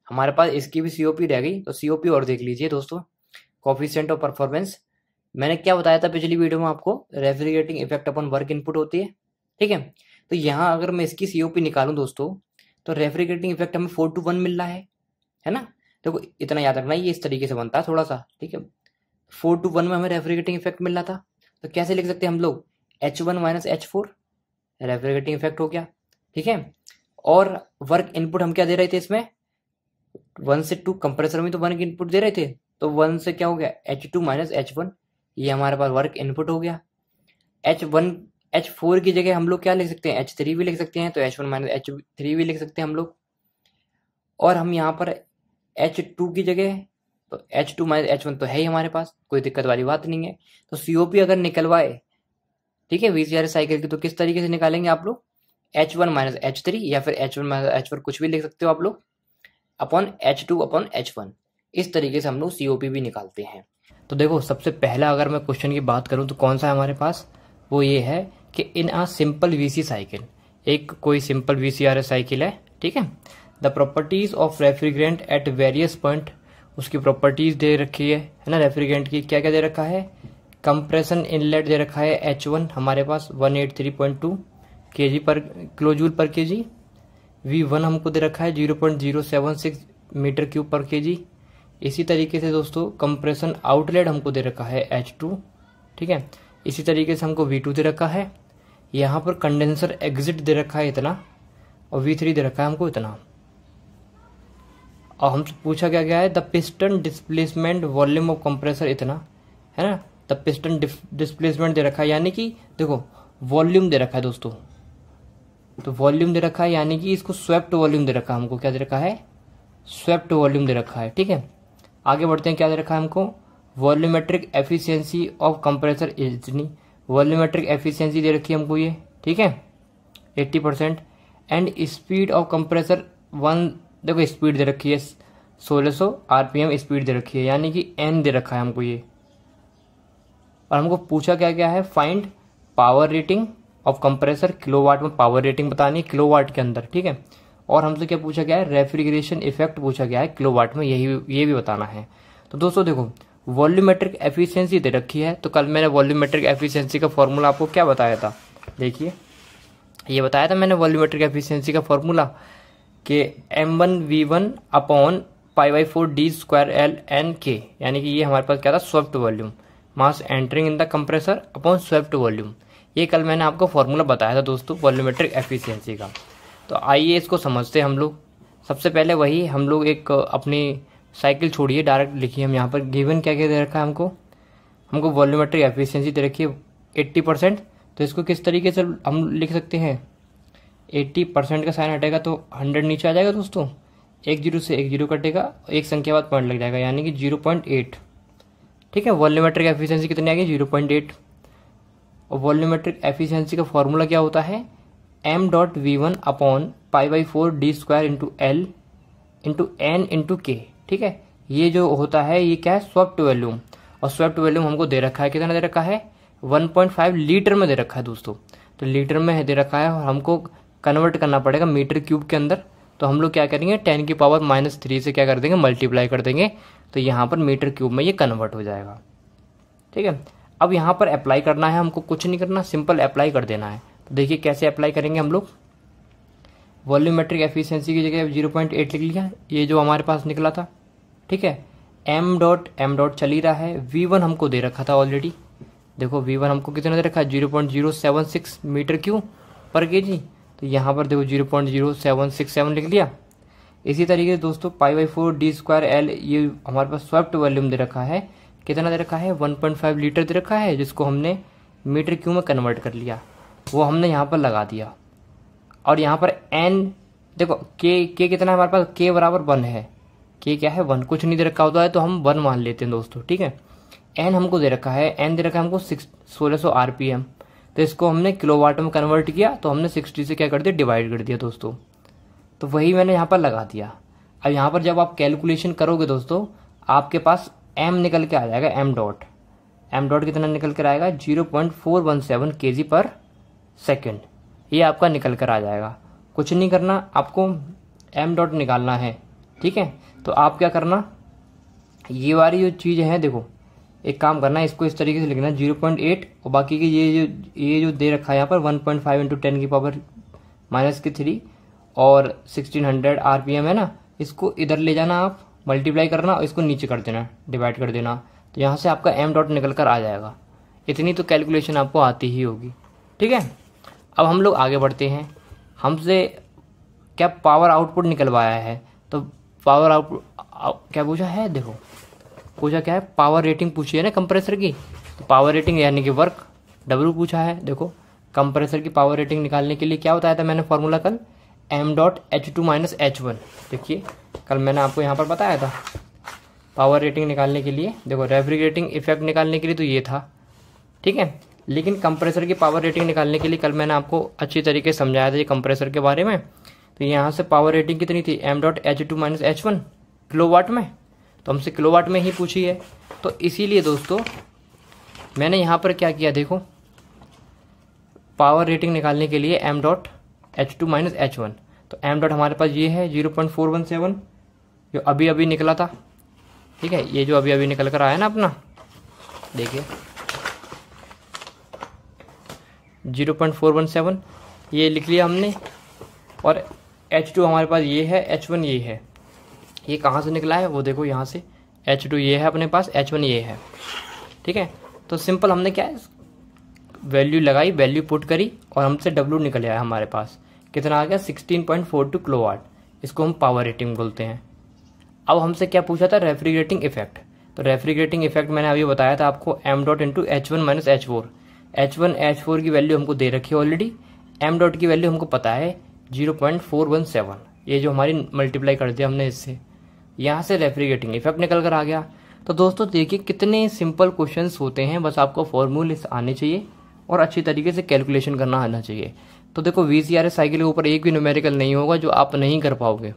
हमारे पास इसकी भी COP रह गई, तो COP और देख लीजिए दोस्तों, कोफिशिएंट ऑफ परफॉर्मेंस। मैंने क्या बताया था पिछली वीडियो में आपको, refrigerating effect upon work input होती है, ठीक है। तो यहाँ अगर मैं इसकी COP निकालूं दोस्तों, तो रेफ्रिजरेटिंग इफेक्ट हमें 4:1 मिल रहा है ना। देखो इतना याद रखना, ये इस तरीके से बनता है थोड़ा सा, ठीक है। 4:1 में हमें रेफ्रिजरेटिंग इफेक्ट मिल रहा था, तो कैसे लिख सकते हैं हम लोग, H1 - H4 रेफ्रिजरेटिंग इफेक्ट हो गया, ठीक है। और वर्क इनपुट हम क्या दे रहे थे इसमें, 1 से 2, कंप्रेसर में तो वर्क इनपुट दे रहे थे, तो 1 से क्या हो गया, H2 - H1, ये हमारे पास वर्क इनपुट हो गया। H4 की जगह हम लोग क्या लिख सकते हैं, H3 भी लिख सकते हैं, तो H1 - H3 भी लिख सकते हैं हम लोग। और हम यहाँ पर H2 की जगह, तो H2 - H1 तो है ही हमारे पास, कोई दिक्कत वाली बात नहीं है। तो COP अगर निकलवाए, ठीक है, VCRS साइकिल की, तो किस तरीके से निकालेंगे आप लोग, H1 माइनस H3 या फिर H1 माइनस H4 कुछ भी लिख सकते हो आप लोग, अपॉन H2 अपॉन H1। इस तरीके से हम लोग COP भी निकालते हैं। तो देखो सबसे पहला अगर मैं क्वेश्चन की बात करूं तो कौन सा है हमारे पास, वो ये है कि इन आ सिंपल VC साइकिल, एक कोई सिंपल VCRS साइकिल है, ठीक है। The properties of refrigerant at various point, उसकी प्रॉपर्टीज दे रखी है ना रेफ्रिजरेंट की। क्या क्या दे रखा है, कंप्रेशन इनलेट दे रखा है H1 हमारे पास 183.2 kg पर किलोजूल पर केजी। V1 हमको दे रखा है 0.076 मीटर क्यूब पर केजी। इसी तरीके से दोस्तों कंप्रेशन आउटलेट हमको दे रखा है H2, ठीक है। इसी तरीके से हमको V2 दे रखा है। यहाँ पर कंडेंसर एग्जिट दे रखा है इतना, और V3 दे रखा है हमको इतना। और हमसे पूछा क्या गया है, the piston displacement volume of compressor इतना, है ना। द पिस्टन डिस्प्लेसमेंट दे रखा है, यानी कि देखो वॉल्यूम दे रखा है दोस्तों, तो वॉल्यूम दे रखा है यानी कि इसको स्वेप्ट वॉल्यूम दे रखा है हमको। क्या दे रखा है, स्वेप्ट वॉल्यूम दे रखा है, ठीक है। आगे बढ़ते हैं, क्या दे रखा है हमको, वॉल्यूमेट्रिक एफिशिएंसी ऑफ कंप्रेसर इतनी, वॉल्यूमेट्रिक एफिशिएंसी दे रखी है हमको ये, ठीक है 80%। एंड स्पीड ऑफ कंप्रेसर 1, देखो स्पीड दे रखी है 1600 RPM स्पीड दे रखी है, यानी कि N दे रखा है हमको ये। और हमको पूछा क्या क्या है, find power rating of compressor, kilowatt में पावर रेटिंग बतानी है किलोवाट के अंदर, ठीक है। और हमसे क्या पूछा गया है, रेफ्रिजरेशन इफेक्ट पूछा गया है किलोवाट में, ये भी बताना है। तो दोस्तों देखो वॉल्यूमेट्रिक एफिशिएंसी दे रखी है, तो कल मैंने वॉल्यूमेट्रिक एफिशिएंसी का फॉर्मूला आपको क्या बताया था, देखिए ये बताया था मैंने वॉल्यूमेट्रिक एफिशिएंसी का फॉर्मूला कि M1V1 अपॉन π/4d²L(N)K, यानी कि ये हमारे पास क्या था, swept volume, mass entering in the compressor upon swept volume. ये कल मैंने आपको फॉर्मूला बताया था दोस्तों वॉल्यूमेट्रिक एफिशिएंसी का। तो आइए इसको समझते हैं हम लोग। सबसे पहले वही हम लोग एक अपनी साइकिल छोड़िए, डायरेक्ट लिखिए हम यहाँ पर गिवन क्या क्या दे रखा है हमको वॉल्यूमेट्रिक एफिशिएंसी दे रखी है 80%। तो इसको किस तरीके से हम लिख सकते हैं, 80% का साइन हटेगा तो 100 नीचे आ जाएगा दोस्तों, 10 से 10 कटेगा, एक संख्या बाद पॉइंट लग जाएगा, यानी कि 0.8, ठीक है। वॉल्यूमेट्रिक एफिशिएंसी कितनी आ गई, 0.8। और वॉल्यूमेट्रिक एफिशिएंसी का फॉर्मूला क्या होता है, m.V1 upon π/4d²L into N into K, ठीक है। ये जो होता है ये क्या है, स्वेप्ट वॉल्यूम, और स्वेप्ट वॉल्यूम हमको दे रखा है, कितना दे रखा है, 1.5 लीटर में दे रखा है दोस्तों। तो लीटर में दे रखा है और हमको कन्वर्ट करना पड़ेगा मीटर क्यूब के अंदर। तो हम लोग क्या करेंगे, 10⁻³ से क्या कर देंगे, मल्टीप्लाई कर देंगे, तो यहाँ पर मीटर क्यूब में ये कन्वर्ट हो जाएगा, ठीक है। अब यहाँ पर अप्लाई करना है हमको, कुछ नहीं करना, सिंपल अप्लाई कर देना है। तो देखिए कैसे अप्लाई करेंगे हम लोग, वॉल्यूमेट्रिक एफिशिएंसी की जगह 0.8 लिख लिया, ये जो हमारे पास निकला था, ठीक है। m डॉट चल ही रहा है, V1 हमको दे रखा था ऑलरेडी, देखो V1 हमको कितना दे रखा है, 0.076 मीटर क्यूब पर केजी। तो यहाँ पर देखो 0.0767 लिख लिया। इसी तरीके से दोस्तों π/4d²L ये हमारे पास स्वेप्ट वॉल्यूम दे रखा है, कितना दे रखा है, 1.5 लीटर दे रखा है, जिसको हमने मीटर क्यूब में कन्वर्ट कर लिया, वो हमने यहाँ पर लगा दिया। और यहाँ पर N देखो K कितना है हमारे पास, K बराबर 1 है, K क्या है 1, कुछ नहीं दे रखा होता है तो हम 1 मान लेते हैं दोस्तों, ठीक है। N हमको दे रखा है, N दे रखा है हमको 1600 RPM, तो इसको हमने किलोवाट में कन्वर्ट किया, तो हमने 60 से क्या कर दिया, डिवाइड कर दिया दोस्तों। तो वही मैंने यहाँ पर लगा दिया। अब यहाँ पर जब आप कैलकुलेशन करोगे दोस्तों, आपके पास M निकल के आ जाएगा, m डॉट कितना निकल कर आएगा, 0.417 kg पर सेकेंड, ये आपका निकल कर आ जाएगा। कुछ नहीं करना, आपको m डॉट निकालना है, ठीक है। तो आप क्या करना, ये वाली जो चीज़ है देखो, एक काम करना, इसको इस तरीके से लिखना 0.8, और बाकी की ये जो दे रखा है यहाँ पर 1.5 इंटू 10⁻³ और 1600 RPM है ना, इसको इधर ले जाना, आप मल्टीप्लाई करना और इसको नीचे कर देना, डिवाइड कर देना, तो यहाँ से आपका m डॉट निकल कर आ जाएगा। इतनी तो कैलकुलेशन आपको आती ही होगी, ठीक है। अब हम लोग आगे बढ़ते हैं, हमसे क्या पावर आउटपुट निकलवाया है, तो पावर आउटपुट क्या पूछा है, देखो पूछा क्या है, पावर रेटिंग पूछी है ना कंप्रेसर की, तो पावर रेटिंग यानी कि वर्क W पूछा है। देखो कंप्रेसर की पावर रेटिंग निकालने के लिए क्या बताया था मैंने फॉर्मूला कल, m.H2 - H1। देखिए कल मैंने आपको यहाँ पर बताया था पावर रेटिंग निकालने के लिए, देखो रेफ्रिजरेटिंग इफेक्ट निकालने के लिए तो ये था, ठीक है। लेकिन कंप्रेसर की पावर रेटिंग निकालने के लिए कल मैंने आपको अच्छी तरीके से समझाया था ये कंप्रेसर के बारे में। तो यहाँ से पावर रेटिंग कितनी थी, m.H2 माइनस H1 किलोवाट में, तो हमसे किलोवाट में ही पूछी है। तो इसीलिए दोस्तों मैंने यहाँ पर क्या किया, देखो पावर रेटिंग निकालने के लिए m.H2 माइनस H1, तो m. हमारे पास ये है 0.417 जो अभी अभी निकला था, ठीक है, ये जो अभी अभी निकल कर आया ना अपना, देखिए 0.417 ये लिख लिया हमने। और H2 हमारे पास ये है, H1 ये है, ये कहाँ से निकला है वो देखो, यहाँ से H2 ये है अपने पास, H1 ये है, ठीक है। तो सिंपल हमने क्या है, वैल्यू लगाई, वैल्यू पुट करी और हमसे W निकल आया हमारे पास, कितना आ गया 16.42 किलोवाट, इसको हम पावर रेटिंग बोलते हैं। अब हमसे क्या पूछा था, रेफ्रिजरेटिंग इफेक्ट। तो रेफ्रिजरेटिंग इफेक्ट मैंने अभी बताया था आपको m. Into H1 minus H4। H1 H4 की वैल्यू हमको दे रखी है ऑलरेडी, m. की वैल्यू हमको पता है 0.417, ये जो हमारी मल्टीप्लाई कर दिया हमने इससे, यहाँ से रेफ्रिजरेटिंग इफेक्ट निकल कर आ गया। तो दोस्तों देखिए कितने सिंपल क्वेश्चंस होते हैं, बस आपको फॉर्मूले आने चाहिए और अच्छी तरीके से कैलकुलेशन करना आना चाहिए। तो देखो VCRS साइकिल के ऊपर एक भी न्यूमेरिकल नहीं होगा जो आप नहीं कर पाओगे।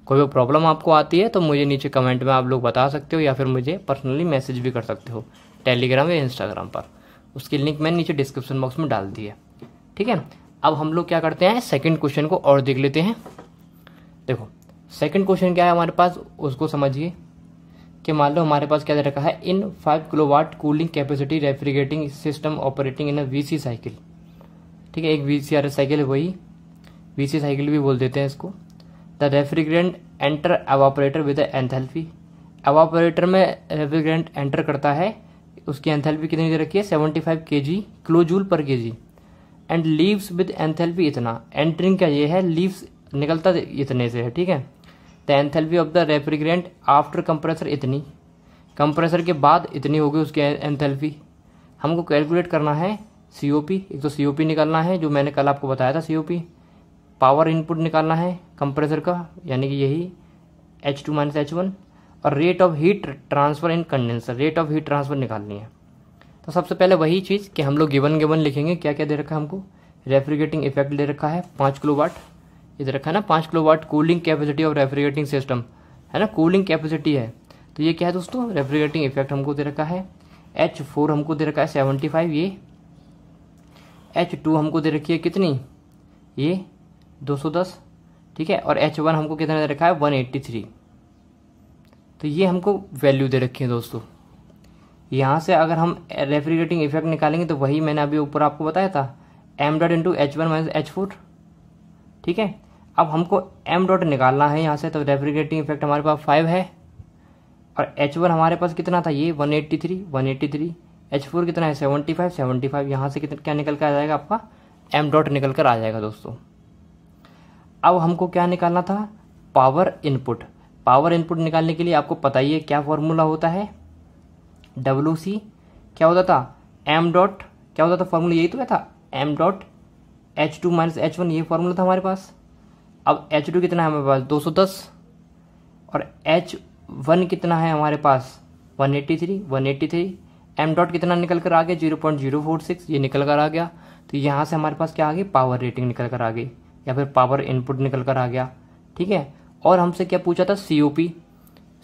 कोई भी प्रॉब्लम आपको आती है तो मुझे नीचे कमेंट में आप लोग बता सकते हो, या फिर मुझे पर्सनली मैसेज भी कर सकते हो टेलीग्राम या इंस्टाग्राम पर, उसकी लिंक मैंने नीचे डिस्क्रिप्शन बॉक्स में डाल दी है, ठीक है। अब हम लोग क्या करते हैं, सेकंड क्वेश्चन को और देख लेते हैं। देखो सेकंड क्वेश्चन क्या है हमारे पास, उसको समझिए कि मान लो हमारे पास क्या दे रखा है, इन 5 kilowatt cooling capacity refrigerating system operating in a VC cycle, ठीक है, एक VCRS साइकिल है, वही VC साइकिल भी बोल देते हैं इसको। The refrigerant enter evaporator with enthalpy, evaporator में रेफ्रिजरेंट एंटर करता है, उसकी एंथैल्पी कितनी दे रखी है 75 kg किलोजूल पर kg, and leaves with enthalpy इतना, एंटरिंग का ये है, लीव्स निकलता इतने से है, ठीक है। The enthalpy of the refrigerant after compressor इतनी, कंप्रेसर के बाद इतनी होगी उसकी एंथैल्पी। हमको कैलकुलेट करना है COP, एक तो COP निकालना है जो मैंने कल आपको बताया था, COP पावर इनपुट निकालना है कंप्रेसर का, यानी कि यही H2 माइनस H1, और rate of heat transfer in condenser, rate of heat transfer निकालनी है। तो सबसे पहले वही चीज़ कि हम लोग गिवन लिखेंगे, क्या क्या दे रखा है हमको, रेफ्रिजरेटिंग इफेक्ट दे रखा है 5 किलोवाट, ये दे रखा है ना 5 kilowatt cooling capacity of refrigerating system, है ना, कूलिंग कैपेसिटी है। तो ये क्या है दोस्तों, रेफ्रिजरेटिंग इफेक्ट हमको दे रखा है। H4 हमको दे रखा है 75, ये H2 हमको दे रखी है कितनी, ये 210, ठीक है, और H1 हमको कितना दे रखा है 183। तो ये हमको वैल्यू दे रखी है दोस्तों। यहाँ से अगर हम रेफ्रिजरेटिंग इफेक्ट निकालेंगे तो वही मैंने अभी ऊपर आपको बताया था, m. Into H1 minus H4, ठीक है। अब हमको m. निकालना है यहाँ से, तो रेफ्रिजरेटिंग इफेक्ट हमारे पास 5 है, और H1 हमारे पास कितना था, ये 183, H4 कितना है 75, यहाँ से कितना क्या निकल कर आ जाएगा आपका m. निकल कर आ जाएगा दोस्तों। अब हमको क्या निकालना था, पावर इनपुट। पावर इनपुट निकालने के लिए आपको पता ही है क्या फॉर्मूला होता है, WC क्या होता था, m. क्या होता था फॉर्मूला, यही तो था m.H2 माइनस H1, ये फॉर्मूला था हमारे पास। अब H2 कितना है हमारे पास 210, और H1 कितना है हमारे पास 183, m. कितना निकल कर आ गया 0.046, ये निकल कर आ गया। तो यहाँ से हमारे पास क्या आ गई, पावर रेटिंग निकल कर आ गई, या फिर पावर इनपुट निकल कर आ गया, ठीक है। और हमसे क्या पूछा था,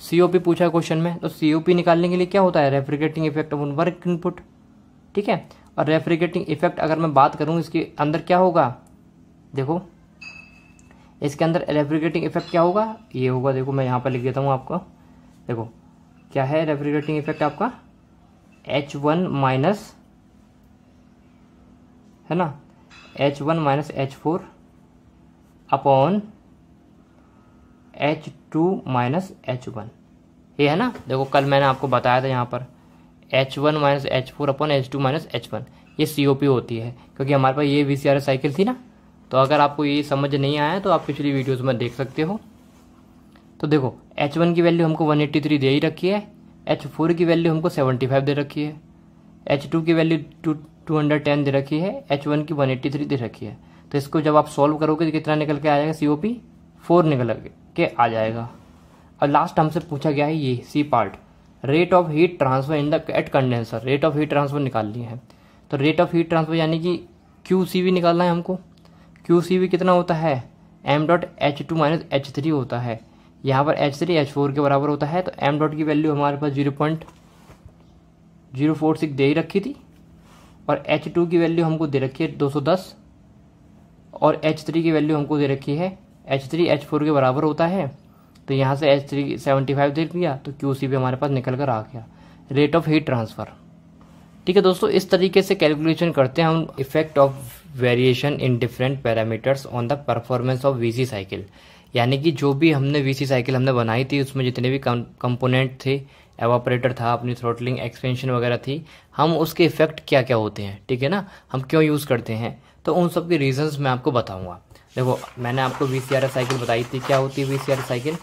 COP पूछा क्वेश्चन में। तो COP निकालने के लिए क्या होता है, refrigerating effect on work input, ठीक है। और रेफ्रिजरेटिंग इफेक्ट अगर मैं बात करूँ इसके अंदर क्या होगा, देखो इसके अंदर रेफ्रिजरेटिंग इफेक्ट क्या होगा, ये होगा, देखो मैं यहाँ पर लिख देता हूँ आपको, देखो क्या है रेफ्रिजरेटिंग इफेक्ट आपका H1 माइनस, है ना, H1 minus H4 upon H2 minus H1, ये है ना। देखो कल मैंने आपको बताया था यहाँ पर H1 minus H4 upon H2 minus H1, ये COP होती है, क्योंकि हमारे पास ये VCRS साइकिल थी ना। तो अगर आपको ये समझ नहीं आया तो आप पिछली वीडियोस में देख सकते हो। तो देखो H1 की वैल्यू हमको 183 दे ही रखी है, H4 की वैल्यू हमको 75 दे रखी है, H2 की वैल्यू 210 दे रखी है, H1 की 183 दे रखी है। तो इसको जब आप सॉल्व करोगे तो कितना निकल के आ जाएगा, COP 4 निकल के आ जाएगा। और लास्ट हमसे पूछा गया है ये C part, rate of heat transfer in the at condenser, rate of heat transfer निकालनी है। तो रेट ऑफ हीट ट्रांसफर यानी कि QCV निकालना है हमको। QCV कितना होता है, m dot H2 minus H3 होता है। यहाँ पर H3 H4 के बराबर होता है, तो m डॉट की वैल्यू हमारे पास 0.046 दे ही रखी थी, और H2 की वैल्यू हमको दे रखी है 210, और H3 की वैल्यू हमको दे रखी है, H3 H4 के बराबर होता है, तो यहाँ से H3 75 दे दिया, तो QCV हमारे पास निकल कर आ गया, रेट ऑफ हीट ट्रांसफ़र। ठीक है दोस्तों, इस तरीके से कैलकुलेशन करते हैं हम effect of variation in different parameters on the performance of VC cycle. यानी कि जो भी हमने VC साइकिल हमने बनाई थी, उसमें जितने भी कंपोनेंट थे, एवापोरेटर था, अपनी थ्रोटलिंग एक्सपेंशन वगैरह थी, हम उसके इफेक्ट क्या क्या होते हैं, ठीक है ना, हम क्यों यूज़ करते हैं, तो उन सब के रीजंस मैं आपको बताऊंगा। देखो, मैंने आपको VCRS साइकिल बताई थी। क्या होती है VCRS साइकिल?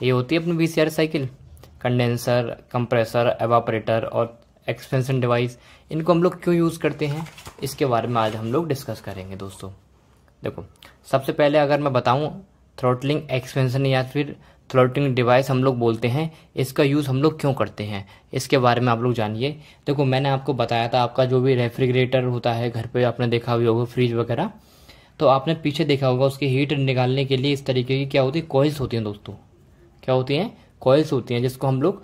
ये होती है अपनी VCRS cycle, condenser, compressor, evaporator और एक्सपेंशन डिवाइस। इनको हम लोग क्यों यूज़ करते हैं, इसके बारे में आज हम लोग डिस्कस करेंगे दोस्तों। देखो, सबसे पहले अगर मैं बताऊं, थ्रोटलिंग एक्सपेंशन या फिर थ्रोटलिंग डिवाइस हम लोग बोलते हैं, इसका यूज़ हम लोग क्यों करते हैं, इसके बारे में आप लोग जानिए। देखो, मैंने आपको बताया था, आपका जो भी रेफ्रिजरेटर होता है घर पे, आपने देखा भी होगा, फ्रिज वगैरह, तो आपने पीछे देखा होगा, उसकी हीट निकालने के लिए इस तरीके की क्या होती है, कॉइल्स होती हैं दोस्तों। क्या होती हैं? कॉइल्स होती हैं, जिसको हम लोग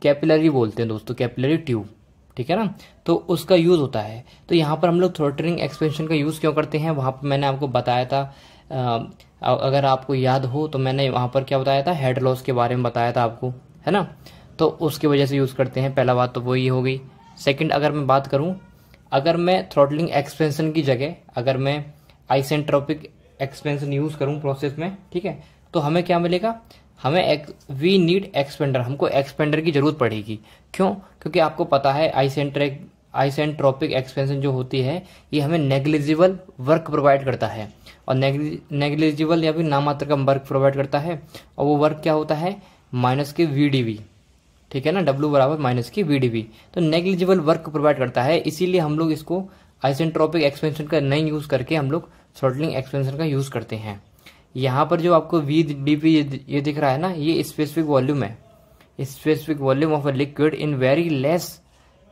कैपिलरी बोलते हैं दोस्तों, कैपिलरी ट्यूब, ठीक है ना, तो उसका यूज़ होता है। तो यहाँ पर हम लोग थ्रोटलिंग एक्सपेंशन का यूज़ क्यों करते हैं, वहाँ पर मैंने आपको बताया था, अगर आपको याद हो तो मैंने वहाँ पर क्या बताया था, हेड लॉस के बारे में बताया था आपको, है ना, तो उसकी वजह से यूज़ करते हैं। पहला बात तो वो ये हो गई। सेकंड, अगर मैं बात करूँ, अगर मैं थ्रोटलिंग एक्सपेंशन की जगह अगर मैं आइसेंट्रोपिक एक्सपेंशन यूज़ करूँ प्रोसेस में, ठीक है, तो हमें क्या मिलेगा, हमें वी नीड एक्सपेंडर, हमको एक्सपेंडर की जरूरत पड़ेगी। क्यों? क्योंकि आपको पता है आइसेंट्रोपिक एक्सपेंशन जो होती है, ये हमें नेग्लिजिबल वर्क प्रोवाइड करता है, और नेग्लिजिबल या फिर नामात्र का वर्क प्रोवाइड करता है, और वो वर्क क्या होता है, माइनस के VdV, ठीक है ना, W बराबर माइनस की VdV। तो नेग्लिजिबल वर्क प्रोवाइड करता है, इसीलिए हम लोग इसको आइसेंट्रोपिक एक्सपेंशन का नहीं यूज़ करके हम लोग थ्रोटलिंग एक्सपेंशन का यूज़ करते हैं। यहाँ पर जो आपको VdV ये दिख रहा है ना, ये स्पेसिफिक वॉल्यूम है, specific volume of a liquid in very less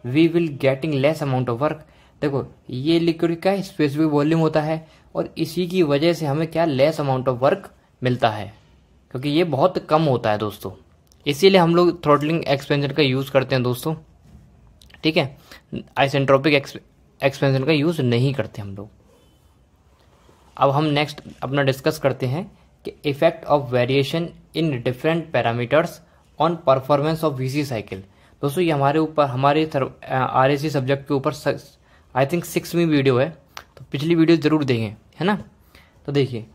we will getting less amount of work. देखो, ये लिक्विड का स्पेसिफिक वॉल्यूम होता है, और इसी की वजह से हमें क्या, लेस अमाउंट ऑफ वर्क मिलता है, क्योंकि ये बहुत कम होता है दोस्तों, इसीलिए हम लोग थ्रोटलिंग एक्सपेंशन का यूज़ करते हैं दोस्तों, ठीक है। आइसेंट्रोपिक एक्सपेंशन का यूज़ नहीं करते हम लोग। अब हम नेक्स्ट अपना डिस्कस करते हैं कि effect of variation in different parameters on performance of VC cycle. दोस्तों, ये हमारे ऊपर, हमारे RAC सब्जेक्ट के ऊपर आई थिंक 6वीं वीडियो है, तो पिछली वीडियो ज़रूर देखें, है ना। तो देखिए,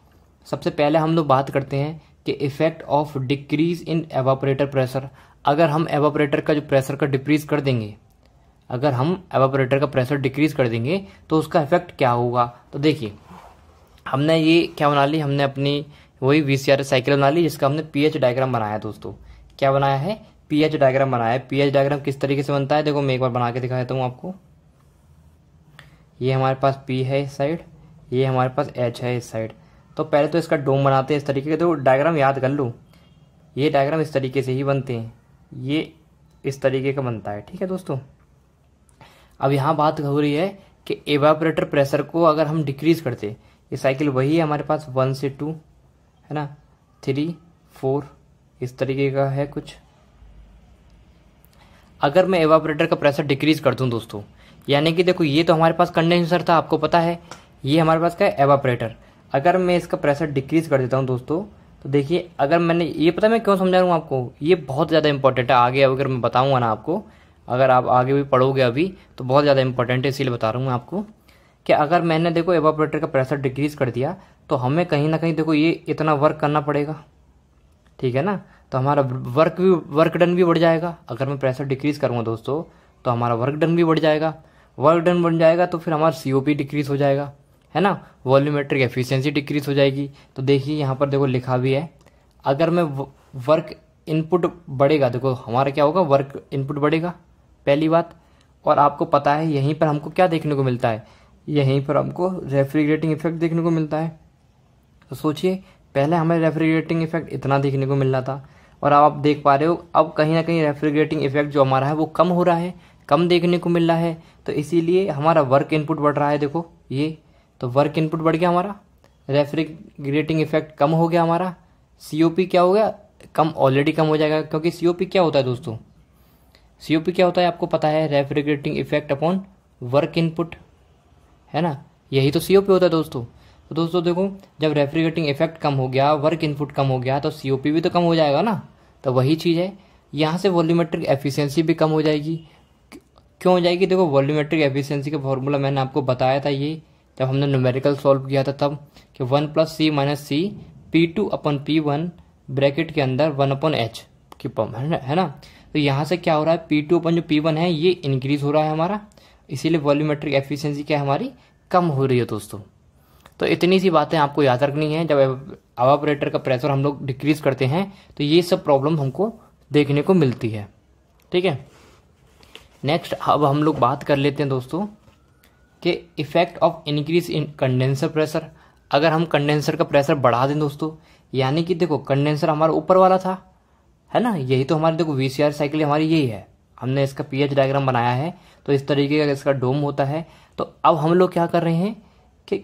सबसे पहले हम लोग बात करते हैं कि effect of decrease in evaporator pressure. अगर हम एवापोरेटर का जो प्रेशर का डिक्रीज कर देंगे, अगर हम एवापोरेटर का प्रेशर डिक्रीज कर देंगे तो उसका इफेक्ट क्या होगा। तो देखिए, हमने ये क्या बना ली, हमने अपनी वही VCRS साइकिल बना ली, जिसका हमने pH डायग्राम बनाया दोस्तों। क्या बनाया है? pH डायग्राम बनाया है। pH डायग्राम किस तरीके से बनता है, देखो मैं एक बार बना के दिखा देता हूँ आपको। ये हमारे पास P है इस साइड, ये हमारे पास H है इस साइड। तो पहले तो इसका डोम बनाते हैं इस तरीके के, तो डायग्राम याद कर लो, ये डायग्राम इस तरीके से ही बनते हैं, ये इस तरीके का बनता है, ठीक है दोस्तों। अब यहाँ बात हो रही है कि एवापोरेटर प्रेशर को अगर हम डिक्रीज करते, ये साइकिल वही है हमारे पास 1 से 2, है ना, 3, 4, इस तरीके का है कुछ। अगर मैं एवापोरेटर का प्रेशर डिक्रीज कर दूं दोस्तों, यानी कि देखो, ये तो हमारे पास कंडेंसर था, आपको पता है, ये हमारे पास क्या है, एवापोरेटर। अगर मैं इसका प्रेशर डिक्रीज कर देता हूं दोस्तों, तो देखिए, अगर मैंने, ये पता है मैं क्यों समझा रहा हूँ आपको, ये बहुत ज़्यादा इंपॉर्टेंट है। आगे अगर मैं बताऊँगा ना आपको, अगर आप आगे भी पढ़ोगे अभी, तो बहुत ज़्यादा इंपॉर्टेंट है, इसीलिए बता रहा हूँ मैं आपको कि अगर मैंने देखो एवापोरेटर का प्रेशर डिक्रीज कर दिया, तो हमें कहीं ना कहीं देखो ये इतना वर्क करना पड़ेगा, ठीक है ना, तो हमारा वर्क डन भी बढ़ जाएगा। अगर मैं प्रेशर डिक्रीज करूँगा दोस्तों, तो हमारा वर्क डन भी बढ़ जाएगा, वर्क डन बढ़ जाएगा तो फिर हमारा COP डिक्रीज हो जाएगा, है ना, वॉल्यूमेट्रिक एफिशिएंसी डिक्रीज हो जाएगी। तो देखिए यहाँ पर देखो लिखा भी है, अगर मैं वर्क इनपुट बढ़ेगा, देखो हमारा क्या होगा, वर्क इनपुट बढ़ेगा, पहली बात। और आपको पता है यहीं पर हमको क्या देखने को मिलता है, यहीं पर हमको रेफ्रिजरेटिंग इफेक्ट देखने को मिलता है। तो सोचिए, पहले हमें रेफ्रिजरेटिंग इफेक्ट इतना देखने को मिल रहा था, और अब आप देख पा रहे हो, अब कहीं ना कहीं रेफ्रिजरेटिंग इफेक्ट जो हमारा है वो कम हो रहा है। कम देखने को मिल रहा है, तो इसीलिए हमारा वर्क इनपुट बढ़ रहा है। देखो ये तो वर्क इनपुट बढ़ गया हमारा, रेफ्रिजरेटिंग इफेक्ट कम हो गया हमारा, सीओपी क्या हो गया, कम, ऑलरेडी कम हो जाएगा, क्योंकि सीओपी क्या होता है दोस्तों, सीओपी क्या होता है आपको पता है, refrigerating effect upon work input, है ना, यही तो सीओपी होता है दोस्तों। तो दोस्तों देखो, जब रेफ्रिजरेटिंग इफेक्ट कम हो गया, वर्क इनपुट कम हो गया, तो सीओपी भी तो कम हो जाएगा ना। तो वही चीज़ है, यहाँ से वॉल्यूमेट्रिक एफिशिएंसी भी कम हो जाएगी। क्यों हो जाएगी, देखो वॉल्यूमेट्रिक एफिशिएंसी का फॉर्मूला मैंने आपको बताया था, ये जब हमने न्यूमेरिकल सॉल्व किया था तब, कि 1 + C - C P2/P1 ब्रैकेट के अंदर 1/H की पम, है ना। तो यहाँ से क्या हो रहा है, P2/P1 है ये इंक्रीज हो रहा है हमारा, इसीलिए वॉल्यूमेट्रिक एफिशिएंसी क्या है हमारी, कम हो रही है दोस्तों। तो इतनी सी बातें आपको याद रखनी है। जब एवापोरेटर का प्रेशर हम लोग डिक्रीज करते हैं तो ये सब प्रॉब्लम हमको देखने को मिलती है, ठीक है। नेक्स्ट अब हम लोग बात कर लेते हैं दोस्तों कि effect of increase in condenser pressure. अगर हम कंडेंसर का प्रेशर बढ़ा दें दोस्तों, यानी कि देखो कंडेंसर हमारा ऊपर वाला था, है ना, यही तो हमारी देखो वीसीआर साइकिल हमारी यही है, हमने इसका पीएच डायग्राम बनाया है, तो इस तरीके का इसका डोम होता है। तो अब हम लोग क्या कर रहे हैं कि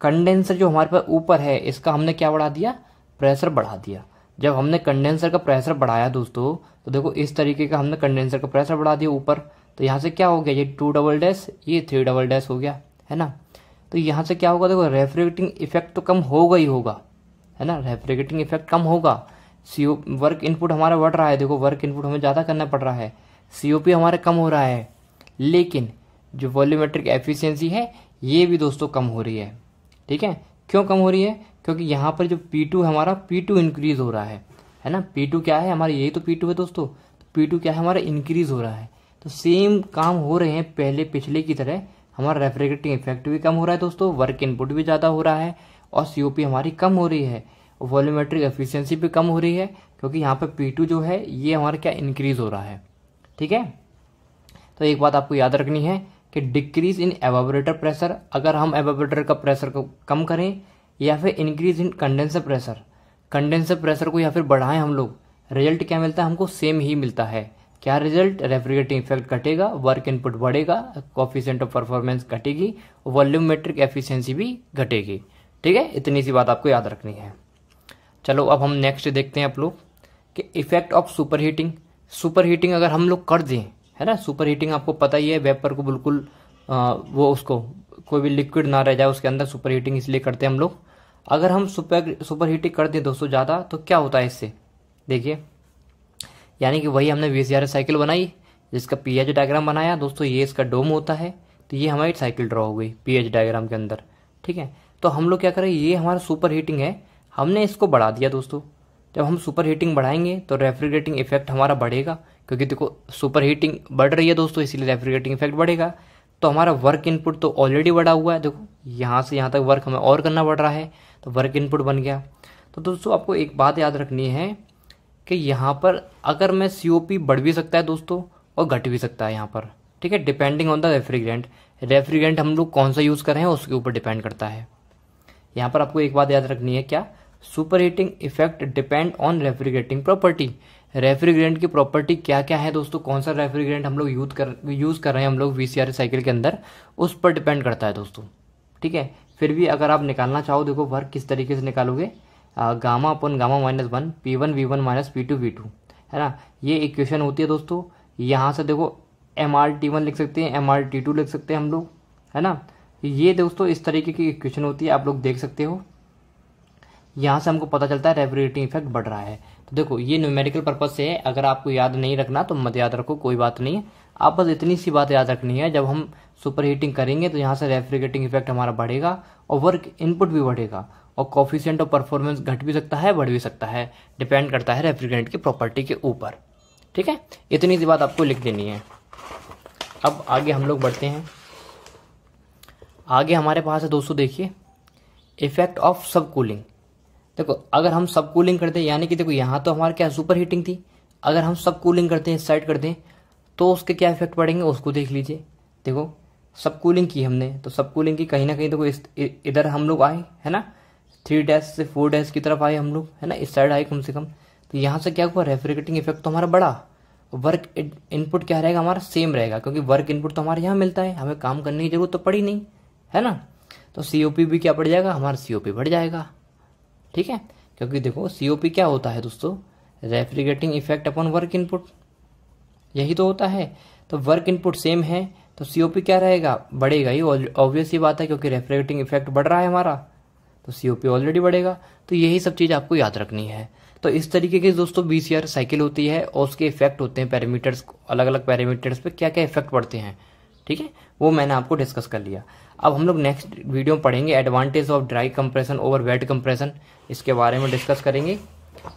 कंडेंसर जो हमारे पास ऊपर है इसका हमने क्या बढ़ा दिया, प्रेशर बढ़ा दिया। जब हमने कंडेंसर का प्रेशर बढ़ाया दोस्तों, तो देखो इस तरीके का हमने कंडेंसर का प्रेशर बढ़ा दिया ऊपर, तो यहाँ से क्या हो गया, ये 2 ये 3 हो गया, है ना। तो यहाँ से क्या होगा, देखो रेफ्रिजरेटिंग इफेक्ट तो कम होगा ही होगा, है ना, रेफ्रिजरेटिंग इफेक्ट कम होगा। सीओ वर्क इनपुट हमारा बढ़ रहा है, देखो वर्क इनपुट हमें ज़्यादा करना पड़ रहा है, सीओपी हमारा कम हो रहा है, लेकिन जो वॉल्यूमेट्रिक एफिशिएंसी है ये भी दोस्तों कम हो रही है, ठीक है। क्यों कम हो रही है, क्योंकि यहाँ पर जो P2 है हमारा, P2 इंक्रीज हो रहा है ना। P2 क्या है हमारा, यही तो P2 है दोस्तों, P2 क्या है हमारा, इंक्रीज हो रहा है। तो सेम काम हो रहे हैं पहले पिछले की तरह, हमारा रेफ्रिजरेटिंग इफेक्ट भी कम हो रहा है दोस्तों, वर्क इनपुट भी ज़्यादा हो रहा है, और सीओपी हमारी कम हो रही है, वॉल्यूमेट्रिक एफिशिएंसी भी कम हो रही है, क्योंकि यहाँ पर P2 जो है ये हमारा क्या इंक्रीज हो रहा है, ठीक है। तो एक बात आपको याद रखनी है कि डिक्रीज इन एवापोरेटर प्रेशर, अगर हम एवापोरेटर का प्रेशर को कम करें, या फिर increase in condenser pressure, condenser pressure को या फिर बढ़ाएं हम लोग, रिजल्ट क्या मिलता है हमको, सेम ही मिलता है। क्या रिजल्ट, रेफ्रिजरेटिंग इफेक्ट घटेगा, वर्क इनपुट बढ़ेगा, कोएफिशिएंट ऑफ परफॉर्मेंस घटेगी, वॉल्यूमेट्रिक एफिशिएंसी भी घटेगी, ठीक है। इतनी सी बात आपको याद रखनी है। चलो अब हम नेक्स्ट देखते हैं आप लोग कि effect of super heating. Super heating अगर हम लोग कर दें, है ना, सुपर हीटिंग आपको पता ही है, वेपर को बिल्कुल वो उसको कोई भी लिक्विड ना रह जाए उसके अंदर, सुपर हीटिंग इसलिए करते हैं हम लोग। अगर हम सुपर हीटिंग कर दें दोस्तों ज़्यादा, तो क्या होता है इससे, देखिए, यानी कि वही हमने वीसीआर साइकिल बनाई, जिसका पीएच डायग्राम बनाया दोस्तों, ये इसका डोम होता है, तो ये हमारी साइकिल ड्रॉ हो गई पीएच डायग्राम के अंदर, ठीक है। तो हम लोग क्या करें, ये हमारा सुपर हीटिंग है, हमने इसको बढ़ा दिया दोस्तों। जब हम सुपर हीटिंग बढ़ाएंगे तो रेफ्रिजरेटिंग इफेक्ट हमारा बढ़ेगा, क्योंकि देखो सुपर हीटिंग बढ़ रही है दोस्तों, इसलिए रेफ्रिजरेटिंग इफेक्ट बढ़ेगा। तो हमारा वर्क इनपुट तो ऑलरेडी बढ़ा हुआ है, देखो यहाँ से यहाँ तक वर्क हमें और करना पड़ रहा है, तो वर्क इनपुट बन गया। तो दोस्तों आपको एक बात याद रखनी है कि यहाँ पर अगर मैं सीओपी बढ़ भी सकता है दोस्तों और घट भी सकता है यहाँ पर, ठीक है, depending on the refrigerant. Refrigerant हम लोग कौन सा यूज़ कर रहे हैं उसके ऊपर डिपेंड करता है। यहाँ पर आपको एक बात याद रखनी है, क्या, super heating effect depend on refrigerating property. Refrigerant की प्रॉपर्टी क्या क्या है दोस्तों, कौन सा रेफ्रिजरेंट हम लोग यूज़ कर रहे हैं हम लोग वीसीआर साइकिल के अंदर, उस पर डिपेंड करता है दोस्तों, ठीक है। फिर भी अगर आप निकालना चाहो, देखो वर्क किस तरीके से निकालोगे, गामा अपन gamma -1 P1 V1 - P2 V2, है ना, ये इक्वेशन होती है दोस्तों। यहाँ से देखो MRT1 लिख सकते हैं, MRT2 लिख सकते हैं हम लोग, है ना। ये दोस्तों इस तरीके की इक्वेशन होती है, आप लोग देख सकते हो। यहाँ से हमको पता चलता है रेफ्रिजरेटिंग इफेक्ट बढ़ रहा है। तो देखो ये न्यूमेरिकल पर्पज से है, अगर आपको याद नहीं रखना तो मत याद रखो, कोई बात नहीं है। आप बस इतनी सी बात याद रखनी है, जब हम सुपर हीटिंग करेंगे तो यहाँ से रेफ्रिजरेटिंग इफेक्ट हमारा बढ़ेगा और वर्क इनपुट भी बढ़ेगा, और कोएफिशिएंट ऑफ परफॉर्मेंस घट भी सकता है, बढ़ भी सकता है, डिपेंड करता है रेफ्रिजरेंट की प्रॉपर्टी के ऊपर, ठीक है। इतनी सी बात आपको लिख देनी है। अब आगे हम लोग बढ़ते हैं। आगे हमारे पास है दोस्तों, देखिए इफेक्ट ऑफ सब कूलिंग। देखो अगर हम सब कूलिंग करते हैं, यानी कि देखो यहाँ तो हमारे क्या सुपर हीटिंग थी, अगर हम सब कूलिंग करते हैं, इस साइड करते हैं, तो उसके क्या इफेक्ट पड़ेंगे उसको देख लीजिए। देखो सब कूलिंग की हमने, तो सब कूलिंग की कहीं ना कहीं देखो इधर हम लोग आए, है ना, 3' से 4' की तरफ आए हम लोग, है ना, इस साइड आए कम से कम। तो यहाँ से क्या हुआ, रेफ्रिजरेटिंग इफेक्ट तो हमारा बढ़ा, वर्क इनपुट क्या रहेगा हमारा, सेम रहेगा, क्योंकि वर्क इनपुट तो हमारे यहाँ मिलता है, हमें काम करने की जरूरत तो पड़ी नहीं है ना। तो COP भी क्या बढ़ जाएगा, हमारा COP बढ़ जाएगा, ठीक है। क्योंकि देखो COP क्या होता है दोस्तों, refrigerating effect upon work input, यही तो होता है। तो वर्क इनपुट सेम है तो COP क्या रहेगा, बढ़ेगा ही, ऑब्वियस ही बात है, क्योंकि रेफ्रिजरेटिंग इफेक्ट बढ़ रहा है हमारा, तो COP ऑलरेडी बढ़ेगा। तो यही सब चीज़ आपको याद रखनी है। तो इस तरीके की दोस्तों VCR साइकिल होती है और उसके इफेक्ट होते हैं पैरामीटर्स, अलग अलग पैरामीटर्स पे क्या क्या इफेक्ट पड़ते हैं, ठीक है, वो मैंने आपको डिस्कस कर लिया। अब हम लोग नेक्स्ट वीडियो में पढ़ेंगे advantage of dry compression over weight compression, इसके बारे में डिस्कस करेंगे।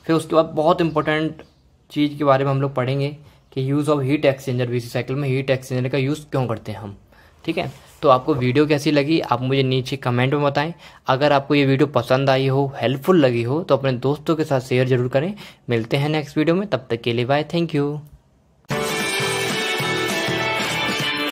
फिर उसके बाद बहुत इंपॉर्टेंट चीज़ के बारे में हम लोग पढ़ेंगे कि use of heat exchanger, VC cycle में हीट एक्सचेंजर का यूज़ क्यों करते हैं हम, ठीक है। तो आपको वीडियो कैसी लगी आप मुझे नीचे कमेंट में बताएं। अगर आपको ये वीडियो पसंद आई हो, हेल्पफुल लगी हो, तो अपने दोस्तों के साथ शेयर जरूर करें। मिलते हैं नेक्स्ट वीडियो में, तब तक के लिए बाय, थैंक यू।